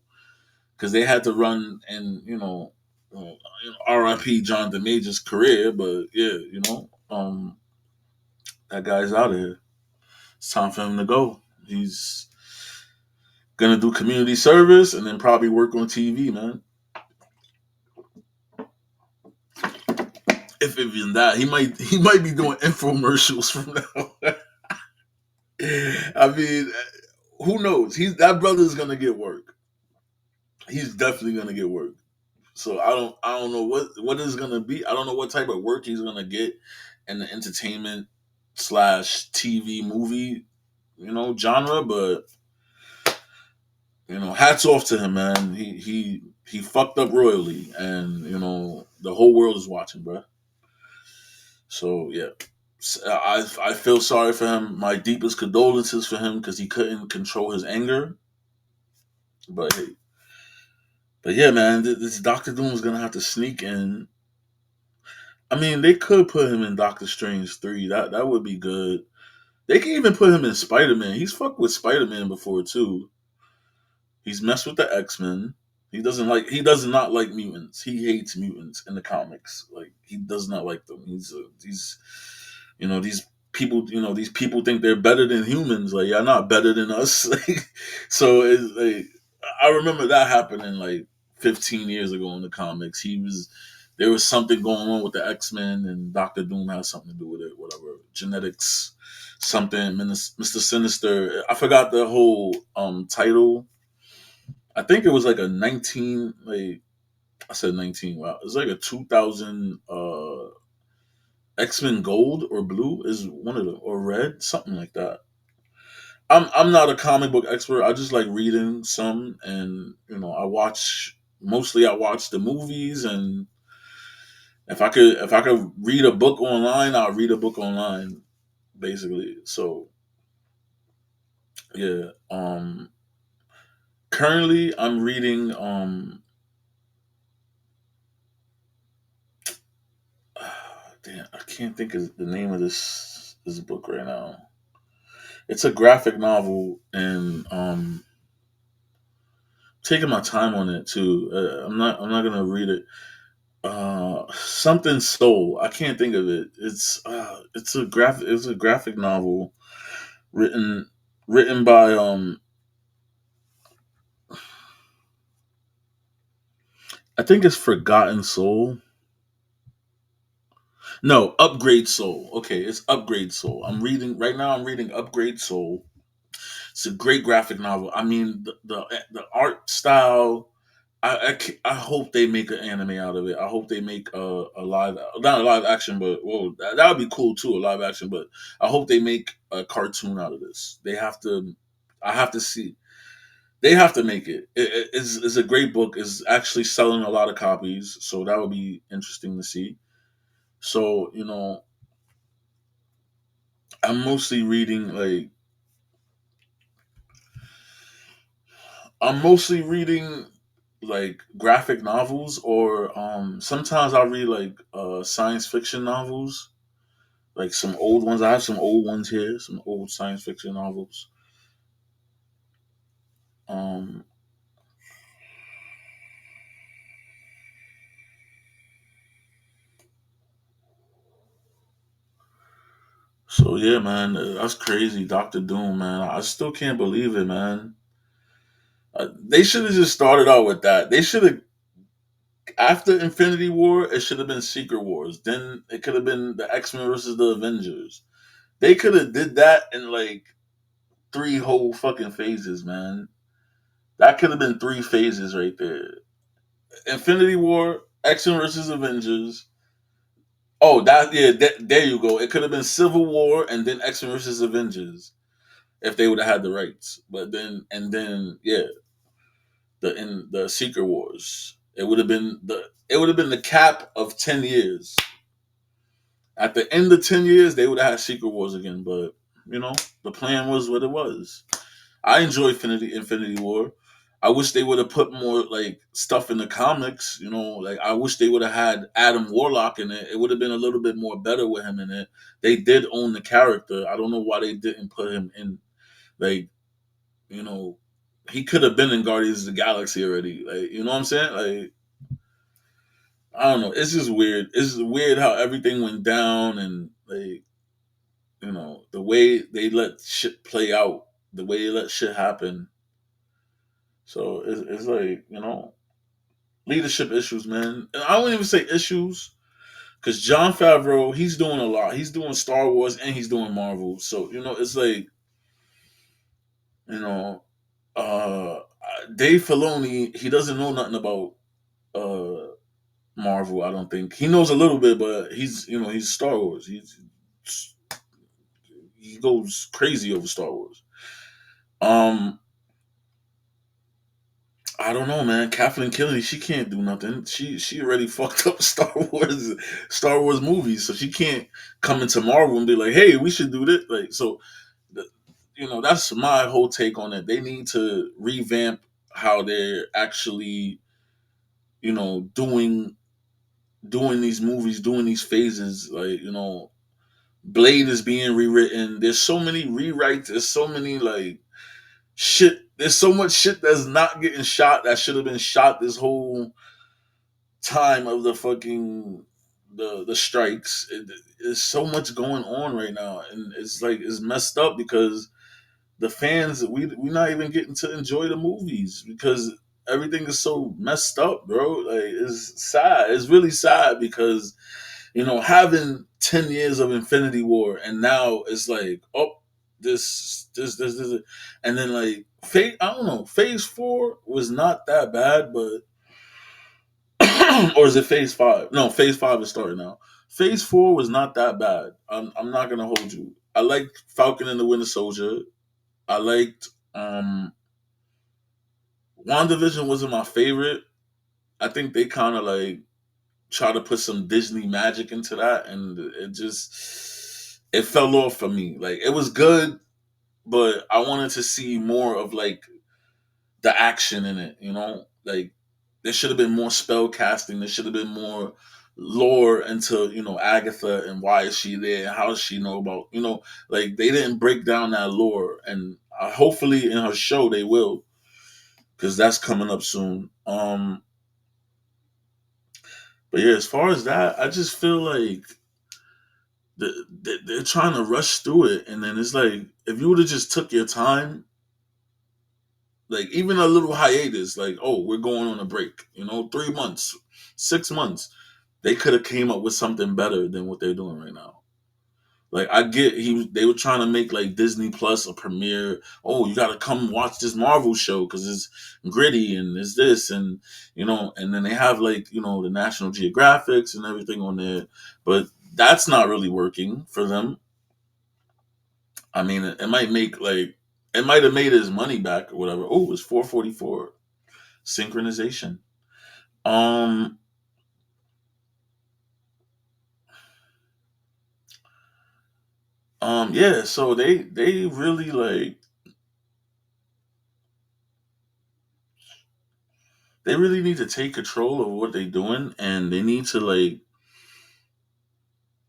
because they had to run and R.I.P. Jonathan Major's career, but yeah, that guy's out of here. It's time for him to go. He's gonna do community service and then probably work on TV, man. If even that, he might be doing infomercials from now. I mean, who knows? That brother's gonna get work. He's definitely gonna get work. So I don't know what is gonna be. I don't know what type of work he's gonna get in the entertainment slash TV movie, genre. But hats off to him, man. He fucked up royally, and the whole world is watching, bro. So yeah, I feel sorry for him. My deepest condolences for him because he couldn't control his anger. But hey, but yeah, man, this Doctor Doom is gonna have to sneak in. I mean, they could put him in Doctor Strange 3. That would be good. They can even put him in Spider Man. He's fucked with Spider Man before too. He's messed with the X-Men. He does not like mutants. He hates mutants in the comics. Like, he does not like them. These people, these people think they're better than humans. Like, you're not better than us. Like, so it's like, I remember that happening like 15 years ago in the comics. There was something going on with the X-Men, and Doctor Doom has something to do with it. Whatever, genetics, something. Mr. Sinister. I forgot the whole title. I think it was like a 19, like I said 19. Wow, it's like a 2000 X Men Gold or Blue is one of the or Red, something like that. I'm not a comic book expert. I just like reading some, and I watch the movies, and if I could read a book online, I'll read a book online, basically. So yeah, currently I'm reading damn, I can't think of the name of this book right now. It's a graphic novel, and taking my time on it too. I'm not gonna read it. Something Soul. I can't think of it. It's a graphic novel written written by I think it's Forgotten Soul. No, Upgrade Soul. Okay, it's Upgrade Soul. I'm reading Upgrade Soul. It's a great graphic novel. I mean, the art style. I hope they make an anime out of it. I hope they make a live, not a live action, but well, that would be cool too, a live action. But I hope they make a cartoon out of this. They have to. I have to see. They have to make it. It's a great book. It's actually selling a lot of copies, so that would be interesting to see. So I'm mostly reading like I'm mostly reading like graphic novels, or sometimes I read like science fiction novels, like some old ones. I have some old ones here, some old science fiction novels. Um so yeah, man, that's crazy. Doctor Doom, man. I still can't believe it, man. They should have just started out with that. They should have, after Infinity War, it should have been Secret Wars. Then it could have been the X-Men versus the Avengers. They could have did that in like three whole fucking phases, man. That could have been three phases right there. Infinity War, X-Men versus Avengers. Oh, there you go. It could have been Civil War and then X-Men versus Avengers if they would have had the rights. But then and then yeah, the Secret Wars. It would have been the cap of 10 years. At the end of 10 years, they would have had Secret Wars again. But you know, the plan was what it was. I enjoy Infinity War. I wish they would have put more like stuff in the comics. You know, like I wish they would have had Adam Warlock in it. It would have been a little bit more better with him in it. They did own the character. I don't know why they didn't put him in. Like, you know, he could have been in Guardians of the Galaxy already. Like, you know what I'm saying? Like, I don't know. It's just weird. It's just weird how everything went down, and like, you know, the way they let shit play out, the way they let shit happen. So it's like, you know, leadership issues, man. And I don't even say issues because John Favreau, he's doing a lot. He's doing Star Wars and he's doing Marvel. So you know, it's like, you know, uh, Dave Filoni, he doesn't know nothing about uh Marvel. I don't think he knows a little bit, but he's Star Wars. He goes crazy over Star Wars. Um, I don't know, man. Kathleen Kennedy, she can't do nothing. She already fucked up Star Wars movies, so she can't come into Marvel and be like, "Hey, we should do this." Like, so, the, that's my whole take on it. They need to revamp how they're actually, doing these movies, doing these phases. Like, Blade is being rewritten. There's so many rewrites. There's so many like shit. There's so much shit that's not getting shot that should have been shot this whole time of the fucking the strikes. There's so much going on right now, and it's like it's messed up because the fans we not even getting to enjoy the movies because everything is so messed up, bro. Like it's sad. It's really sad because having 10 years of Infinity War and now it's like, oh, this, and then like phase. I don't know. Phase 4 was not that bad, but or is it Phase 5? No, Phase 5 is starting now. Phase 4 was not that bad. I'm not gonna hold you. I liked Falcon and the Winter Soldier. I liked WandaVision wasn't my favorite. I think they kind of like try to put some Disney magic into that, and it fell off for me. Like it was good, but I wanted to see more of like the action in it. Like there should have been more spell casting. There should have been more lore into Agatha and why is she there and how does she know about like they didn't break down that lore, and hopefully in her show they will because that's coming up soon. But yeah, as far as that, I just feel like they're trying to rush through it, and then it's like if you would have just took your time, like even a little hiatus, like oh we're going on a break, 3 months, 6 months, they could have came up with something better than what they're doing right now. Like I get they were trying to make like Disney Plus a premiere. Oh, you got to come watch this Marvel show because it's gritty and it's this and and then they have like the National Geographics and everything on there, but that's not really working for them. I mean, it might make like it might have made his money back or whatever. Oh, it's 444 synchronization. Um, Yeah, so they really like they really need to take control of what they're doing, and they need to like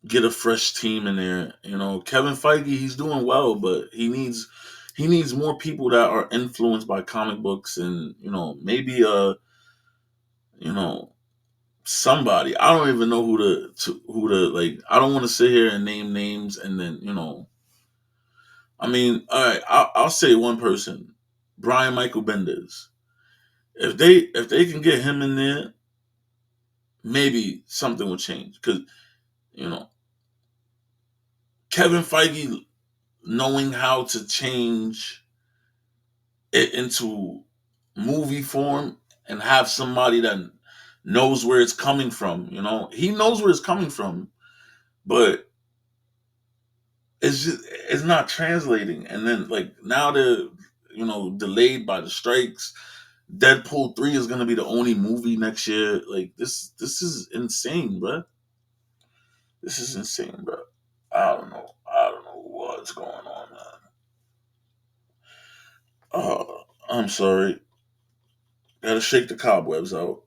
get a fresh team in there. You know, Kevin Feige, he's doing well, but he needs more people that are influenced by comic books, and you know, maybe you know, somebody. I don't even know who to like. I don't want to sit here and name names, and then you know, I mean, all right, I'll say one person, Brian Michael Bendis. If they can get him in there, maybe something will change. Because you know, Kevin Feige knowing how to change it into movie form and have somebody that knows where it's coming from. You know, he knows where it's coming from, but it's not translating. And then like now they're you know delayed by the strikes. Deadpool 3 is gonna be the only movie next year. Like this is insane, bro. This is insane, bro. I don't know. I don't know what's going on, man. I'm sorry. Gotta shake the cobwebs out.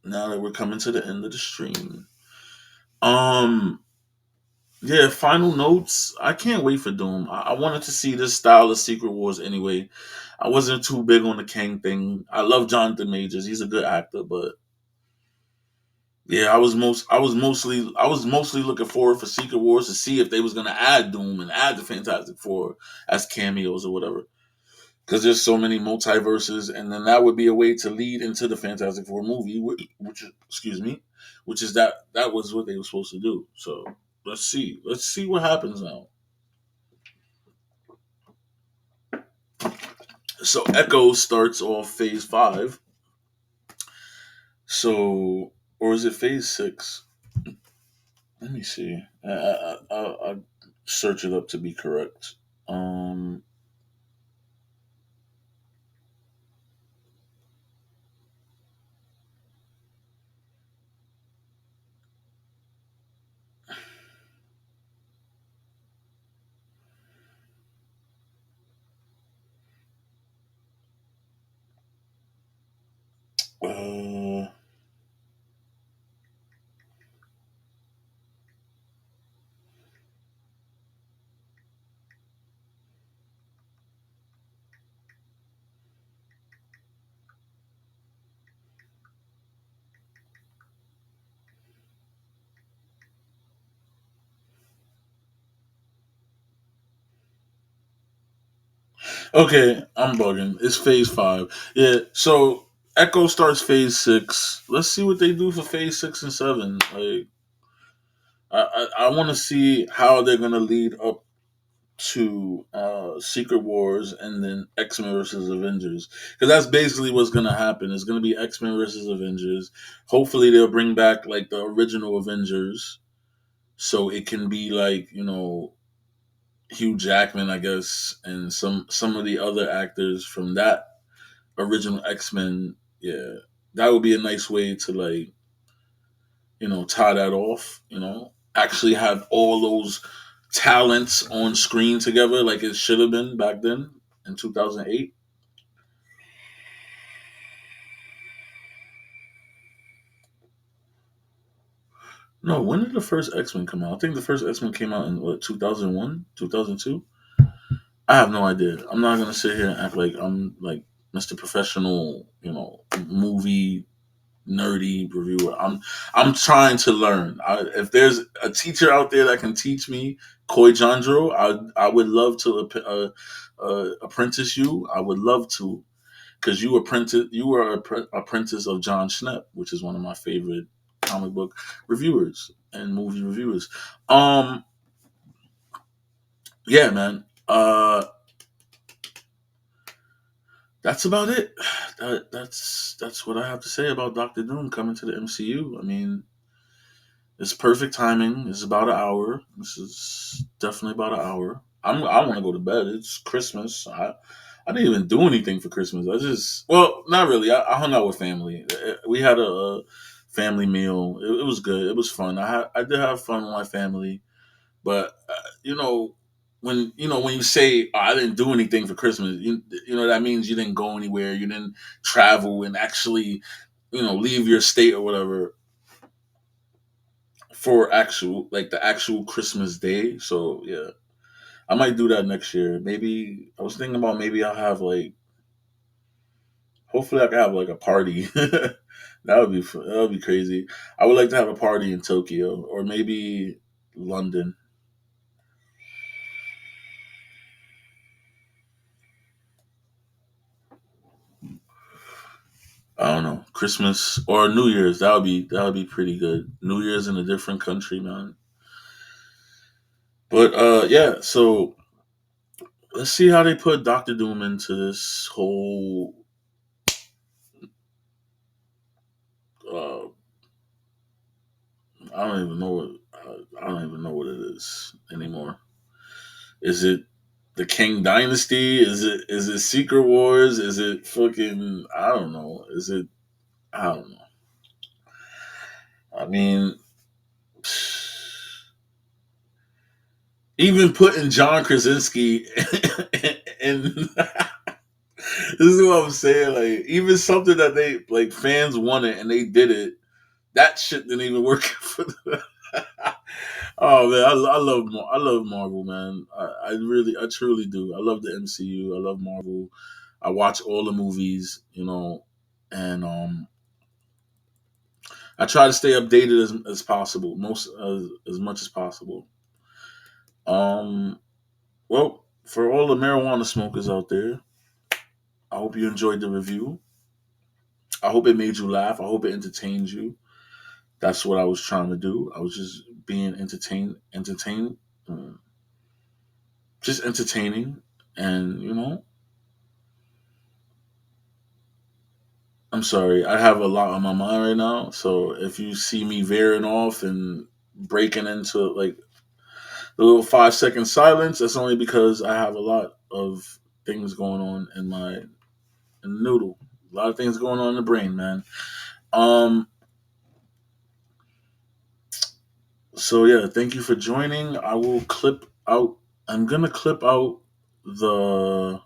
Now that we're coming to the end of the stream. Um, yeah, final notes. I can't wait for Doom. I wanted to see this style of Secret Wars anyway. I wasn't too big on the Kang thing. I love Jonathan Majors. He's a good actor, but yeah, I was mostly looking forward for Secret Wars to see if they was gonna add Doom and add the Fantastic Four as cameos or whatever. Because there's so many multiverses, and then that would be a way to lead into the Fantastic Four movie, which is, excuse me, which is that was what they were supposed to do. So let's see what happens now. So Echo starts off Phase 5. So or is it Phase 6? Let me see. I'll search it up to be correct. Um. Uh. Okay, I'm bugging. It's Phase 5. Yeah. So Echo starts Phase 6. Let's see what they do for Phase 6 and 7. Like I want to see how they're gonna lead up to Secret Wars and then X Men versus Avengers, because that's basically what's gonna happen. It's gonna be X Men versus Avengers. Hopefully they'll bring back like the original Avengers, so it can be like you know Hugh Jackman, I guess, and some of the other actors from that original X Men. Yeah, that would be a nice way to like you know tie that off. You know, actually have all those talents on screen together like it should have been back then in 2008. No, when did the first X Men come out? I think the first X Men came out in what 2001, 2002. I have no idea. I'm not gonna sit here and act like I'm like Mr. Professional, you know, movie nerdy reviewer. I'm trying to learn. If there's a teacher out there that can teach me Koi Jandro, I would love to apprentice you. I would love to because you were apprentice of John Schnepp, which is one of my favorite comic book reviewers and movie reviewers. Um, yeah, man. That's about it. That's what I have to say about Doctor Doom coming to the MCU. I mean, it's perfect timing. It's about an hour. This is definitely about an hour. I want to go to bed. It's Christmas. I didn't even do anything for Christmas. I just well, not really. I hung out with family. We had a family meal. It was good. It was fun. I did have fun with my family, but you know. when when you say, oh, I didn't do anything for Christmas, that means you didn't go anywhere, you didn't travel and actually leave your state or whatever for actual like the actual Christmas day. So yeah, I might do that next year. Maybe I was thinking about maybe I'll have like hopefully I can have like a party. That would be that would be crazy. I would like to have a party in Tokyo or maybe London. I don't know, Christmas or New Year's. That would be pretty good. New Year's in a different country, man. But yeah, so let's see how they put Doctor Doom into this whole uh I don't even know what I don't even know what it is anymore. Is it the Kang Dynasty? Is it Secret Wars? Is it fucking I don't know. Is it I don't know. I mean, even putting John Krasinski in this is what I'm saying. Like even something that they like fans wanted and they did it. That shit didn't even work for them. Oh man, I love Marvel, man. I really, I truly do. I love the MCU. I love Marvel. I watch all the movies, and I try to stay updated as possible, most as much as possible. Um, well, for all the marijuana smokers out there, I hope you enjoyed the review. I hope it made you laugh. I hope it entertained you. That's what I was trying to do. I was just being entertained, uh, just entertaining, and I'm sorry. I have a lot on my mind right now. So if you see me veering off and breaking into like the little 5 second silence, that's only because I have a lot of things going on in the noodle. A lot of things going on in the brain, man. Um. So yeah, thank you for joining. I will clip out. I'm gonna clip out the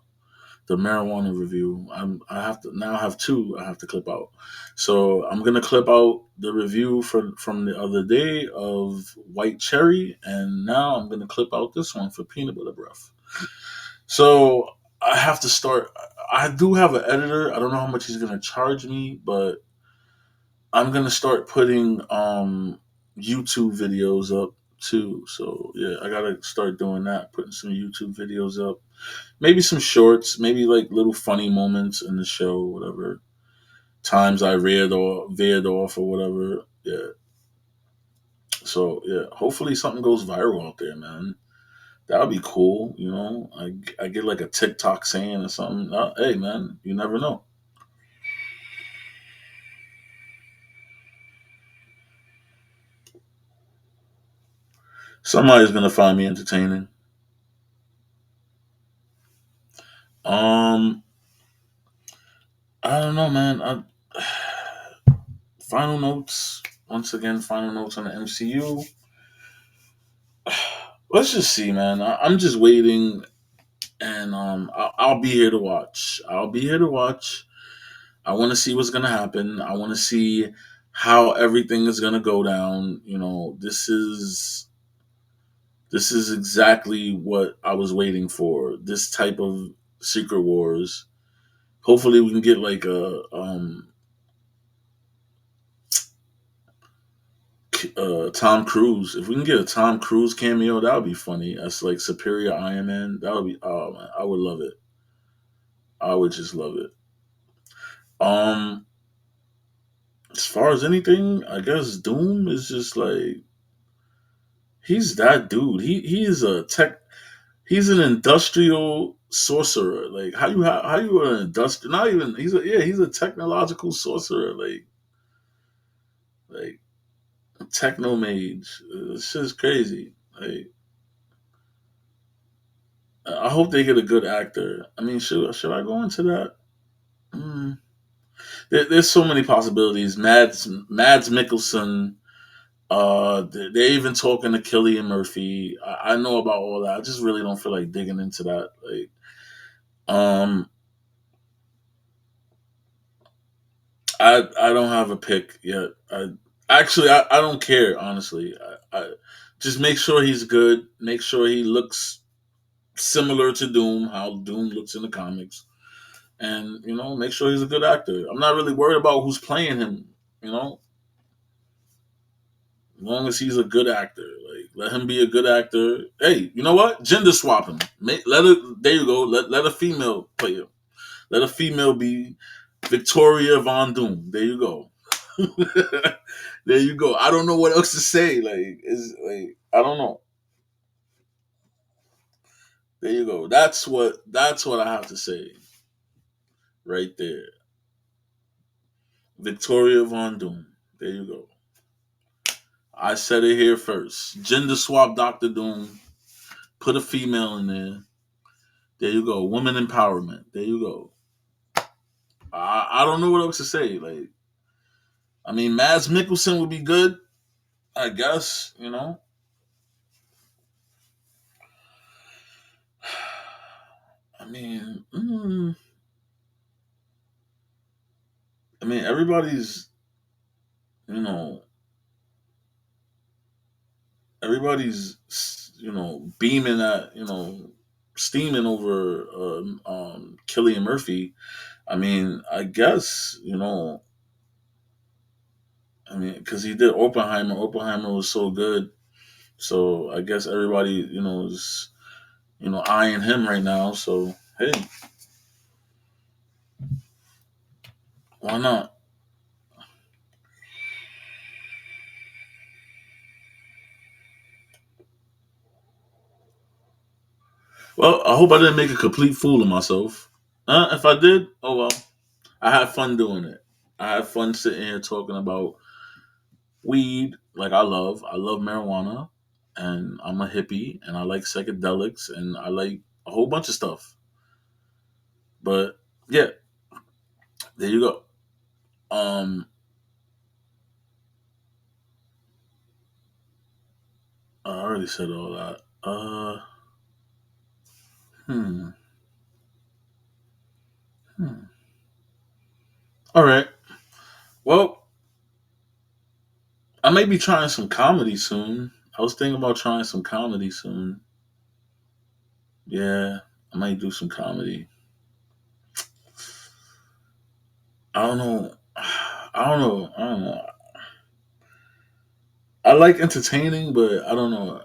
the marijuana review. I have to now have two. I have to clip out. So I'm gonna clip out the review from the other day of white cherry, and now I'm gonna clip out this one for peanut butter breath. So I have to start. I do have an editor. I don't know how much he's gonna charge me, but I'm gonna start putting YouTube videos up too. So yeah, I gotta start doing that. Putting some YouTube videos up, maybe some shorts, maybe like little funny moments in the show, whatever. Times I veered off or whatever. Yeah. So yeah, hopefully something goes viral out there, man. That would be cool. I get like a TikTok saying or something. Hey, man, you never know. Somebody's gonna find me entertaining. Um, I don't know, man. Final notes. Once again, final notes on the MCU. Let's just see, man. I'm just waiting, and I'll be here to watch. I'll be here to watch. I want to see what's gonna happen. I want to see how everything is gonna go down. This is exactly what I was waiting for. This type of Secret Wars. Hopefully, we can get like a Tom Cruise. If we can get a Tom Cruise cameo, that would be funny. That's like Superior Iron Man. That would be oh man, I would love it. I would just love it. Um, as far as anything, I guess Doom is just like he's that dude. He's a tech. He's an industrial sorcerer. Like how you an industrial? Not even he's a technological sorcerer. Like a techno mage. It's just crazy. Like I hope they get a good actor. I mean, should I go into that? Mm. There's so many possibilities. Mads Mikkelsen They're even talking to Killian Murphy. I know about all that. I just really don't feel like digging into that. Um, I don't have a pick yet. I don't care honestly. I just make sure he's good. Make sure he looks similar to Doom, how Doom looks in the comics, and make sure he's a good actor. I'm not really worried about who's playing him. You know, as long as he's a good actor, like let him be a good actor. Hey, you know what? Gender swap him. Let it. There you go. Let a female play him. Let a female be Victoria Von Doom. There you go. There you go. I don't know what else to say. I don't know. There you go. That's what I have to say right there. Victoria Von Doom. There you go. I said it here first. Gender swap Doctor Doom. Put a female in there. There you go. Woman empowerment. There you go. I don't know what else to say. I mean, Mads Mikkelsen would be good. I guess. I mean, everybody's, you know, beaming at, steaming over Killian Murphy. I mean, I guess, because he did Oppenheimer. Oppenheimer was so good. So I guess everybody, is, eyeing him right now. So, hey, why not? Well, I hope I didn't make a complete fool of myself. If I did, oh well. I had fun doing it. I had fun sitting here talking about weed, like I love. I love marijuana, and I'm a hippie, and I like psychedelics, and I like a whole bunch of stuff. But yeah, there you go. Um, I already said all that. Hmm, hmm. All right. Well, I may be trying some comedy soon. I was thinking about trying some comedy soon. Yeah, I might do some comedy. I don't know. I don't know. I don't know. I like entertaining, but I don't know.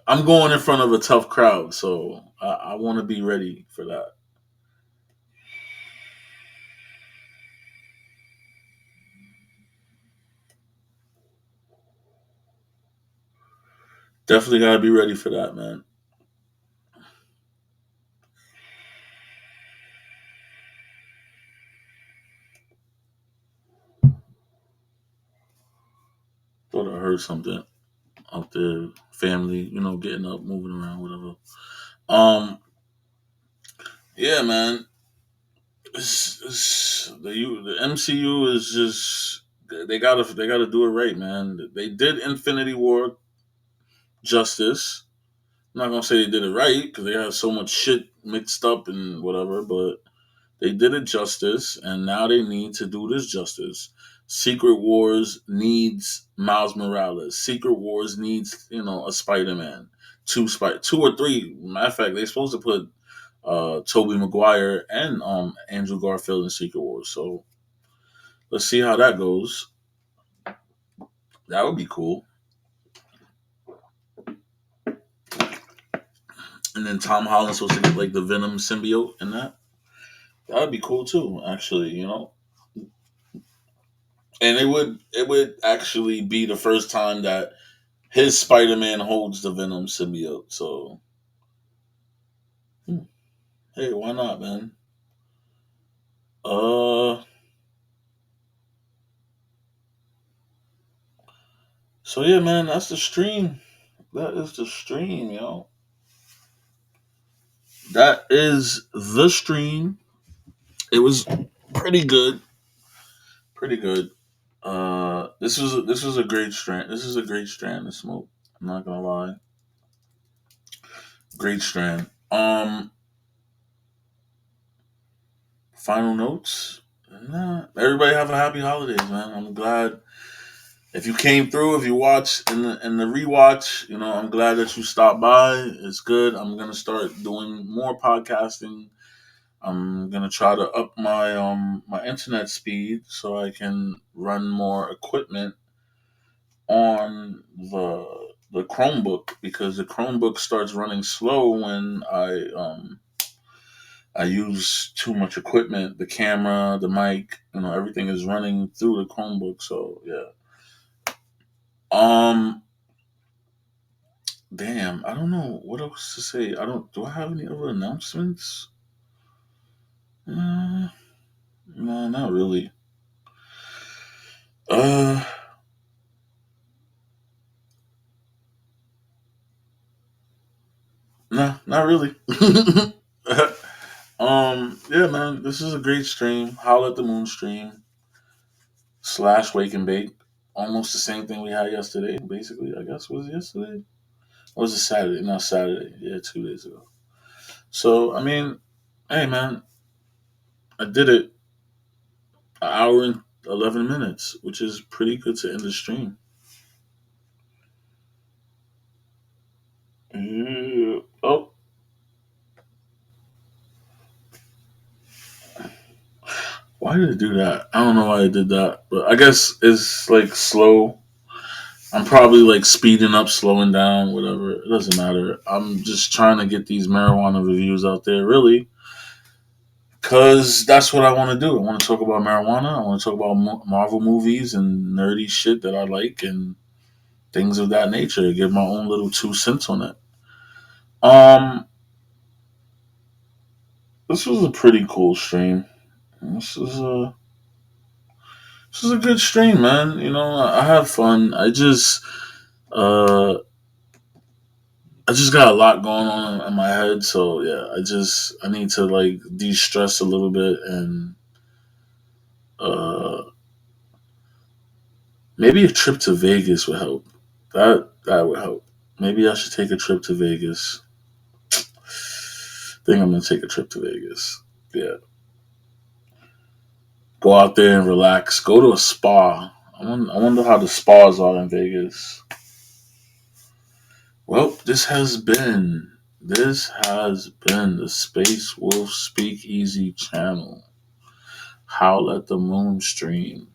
I'm going in front of a tough crowd, so I want to be ready for that. Definitely got to be ready for that, man. Thought I heard something out there. Family, getting up, moving around, whatever. Um, yeah, man. The MCU is just they gotta do it right, man. They did Infinity War justice. I'm not gonna say they did it right because they had so much shit mixed up and whatever, but they did it justice, and now they need to do this justice. Secret Wars needs Miles Morales. Secret Wars needs a Spider Man, two or three. Matter of fact, they're supposed to put Toby Maguire and Andrew Garfield in Secret Wars. So let's see how that goes. That would be cool. And then Tom Holland's supposed to get like the Venom symbiote in that. That would be cool too, actually. And it would actually be the first time that his Spider Man holds the Venom symbiote. So hmm, hey, why not, man? Uh, so yeah, man, that's the stream. That is the stream, yo. That is the stream. It was pretty good, pretty good. This was a great strand. This is a great strand to smoke. I'm not gonna lie, great strand. Final notes. Nah, everybody have a happy holidays, man. I'm glad if you came through, if you watched in the rewatch. I'm glad that you stopped by. It's good. I'm gonna start doing more podcasting. I'm gonna try to up my internet speed so I can run more equipment on the Chromebook, because the Chromebook starts running slow when I use too much equipment. The camera, the mic, everything is running through the Chromebook. So yeah. Um. Damn. I don't know what else to say. I don't. Do I have any other announcements? Uh, no, not really. Uh. No, not really. Yeah, man, this is a great stream. Howl at the Moon stream slash Wake and Bake. Almost the same thing we had yesterday, basically. I guess was it yesterday? Or was it Saturday? Not Saturday. Yeah, 2 days ago. So I mean, hey man, I did it an hour and 11 minutes, which is pretty good to end the stream. Yeah. Oh, why did it do that? I don't know why it did that, but I guess it's like slow. I'm probably like speeding up, slowing down, whatever. It doesn't matter. I'm just trying to get these marijuana reviews out there, really, because that's what I want to do. I want to talk about marijuana. I want to talk about Marvel movies and nerdy shit that I like and things of that nature. Give my own little 2 cents on it. Um, this was a pretty cool stream. This is a this is a good stream, man. I had fun. Uh I just got a lot going on in my head, so yeah, I need to like de-stress a little bit, and uh maybe a trip to Vegas would help. That would help. Maybe I should take a trip to Vegas. Think I'm gonna take a trip to Vegas. Yeah, go out there and relax. Go to a spa. I wonder how the spas are in Vegas. Well, this has been the Space Wolf Speakeasy channel. Howl at the Moon stream.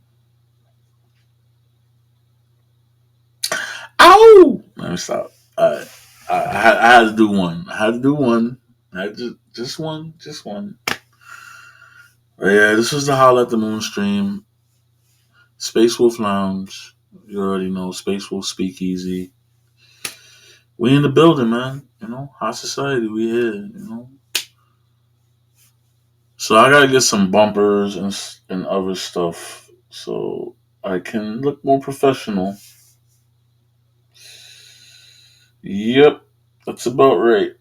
Ow! Let me stop. I had to do one. I had to do one. I had just one, just one. But yeah, this was the Howl at the Moon stream. Space Wolf Lounge. You already know Space Wolf Speakeasy. We in the building, man. High society. We here. So I gotta get some bumpers and other stuff so I can look more professional. Yep, that's about right.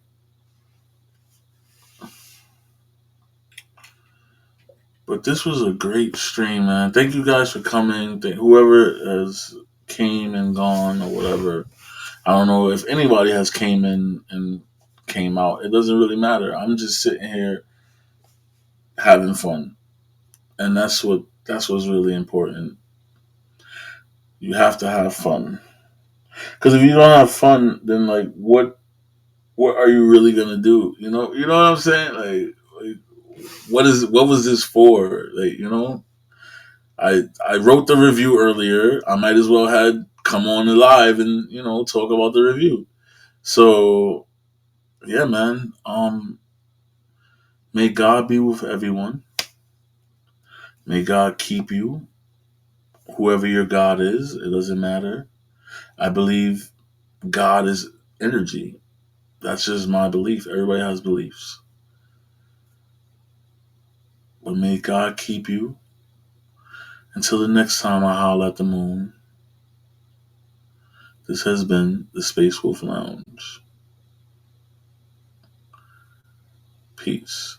But this was a great stream, man. Thank you guys for coming. Whoever has came and gone or whatever. I don't know if anybody has came in and came out. It doesn't really matter. I'm just sitting here having fun, and that's what's really important. You have to have fun, because if you don't have fun, then like what are you really gonna do? You know what I'm saying? Like what was this for? I wrote the review earlier. I might as well had come on the live and talk about the review. So yeah, man. May God be with everyone. May God keep you. Whoever your God is, it doesn't matter. I believe God is energy. That's just my belief. Everybody has beliefs. But may God keep you. Until the next time I howl at the moon, this has been the Space Wolf Lounge. Peace.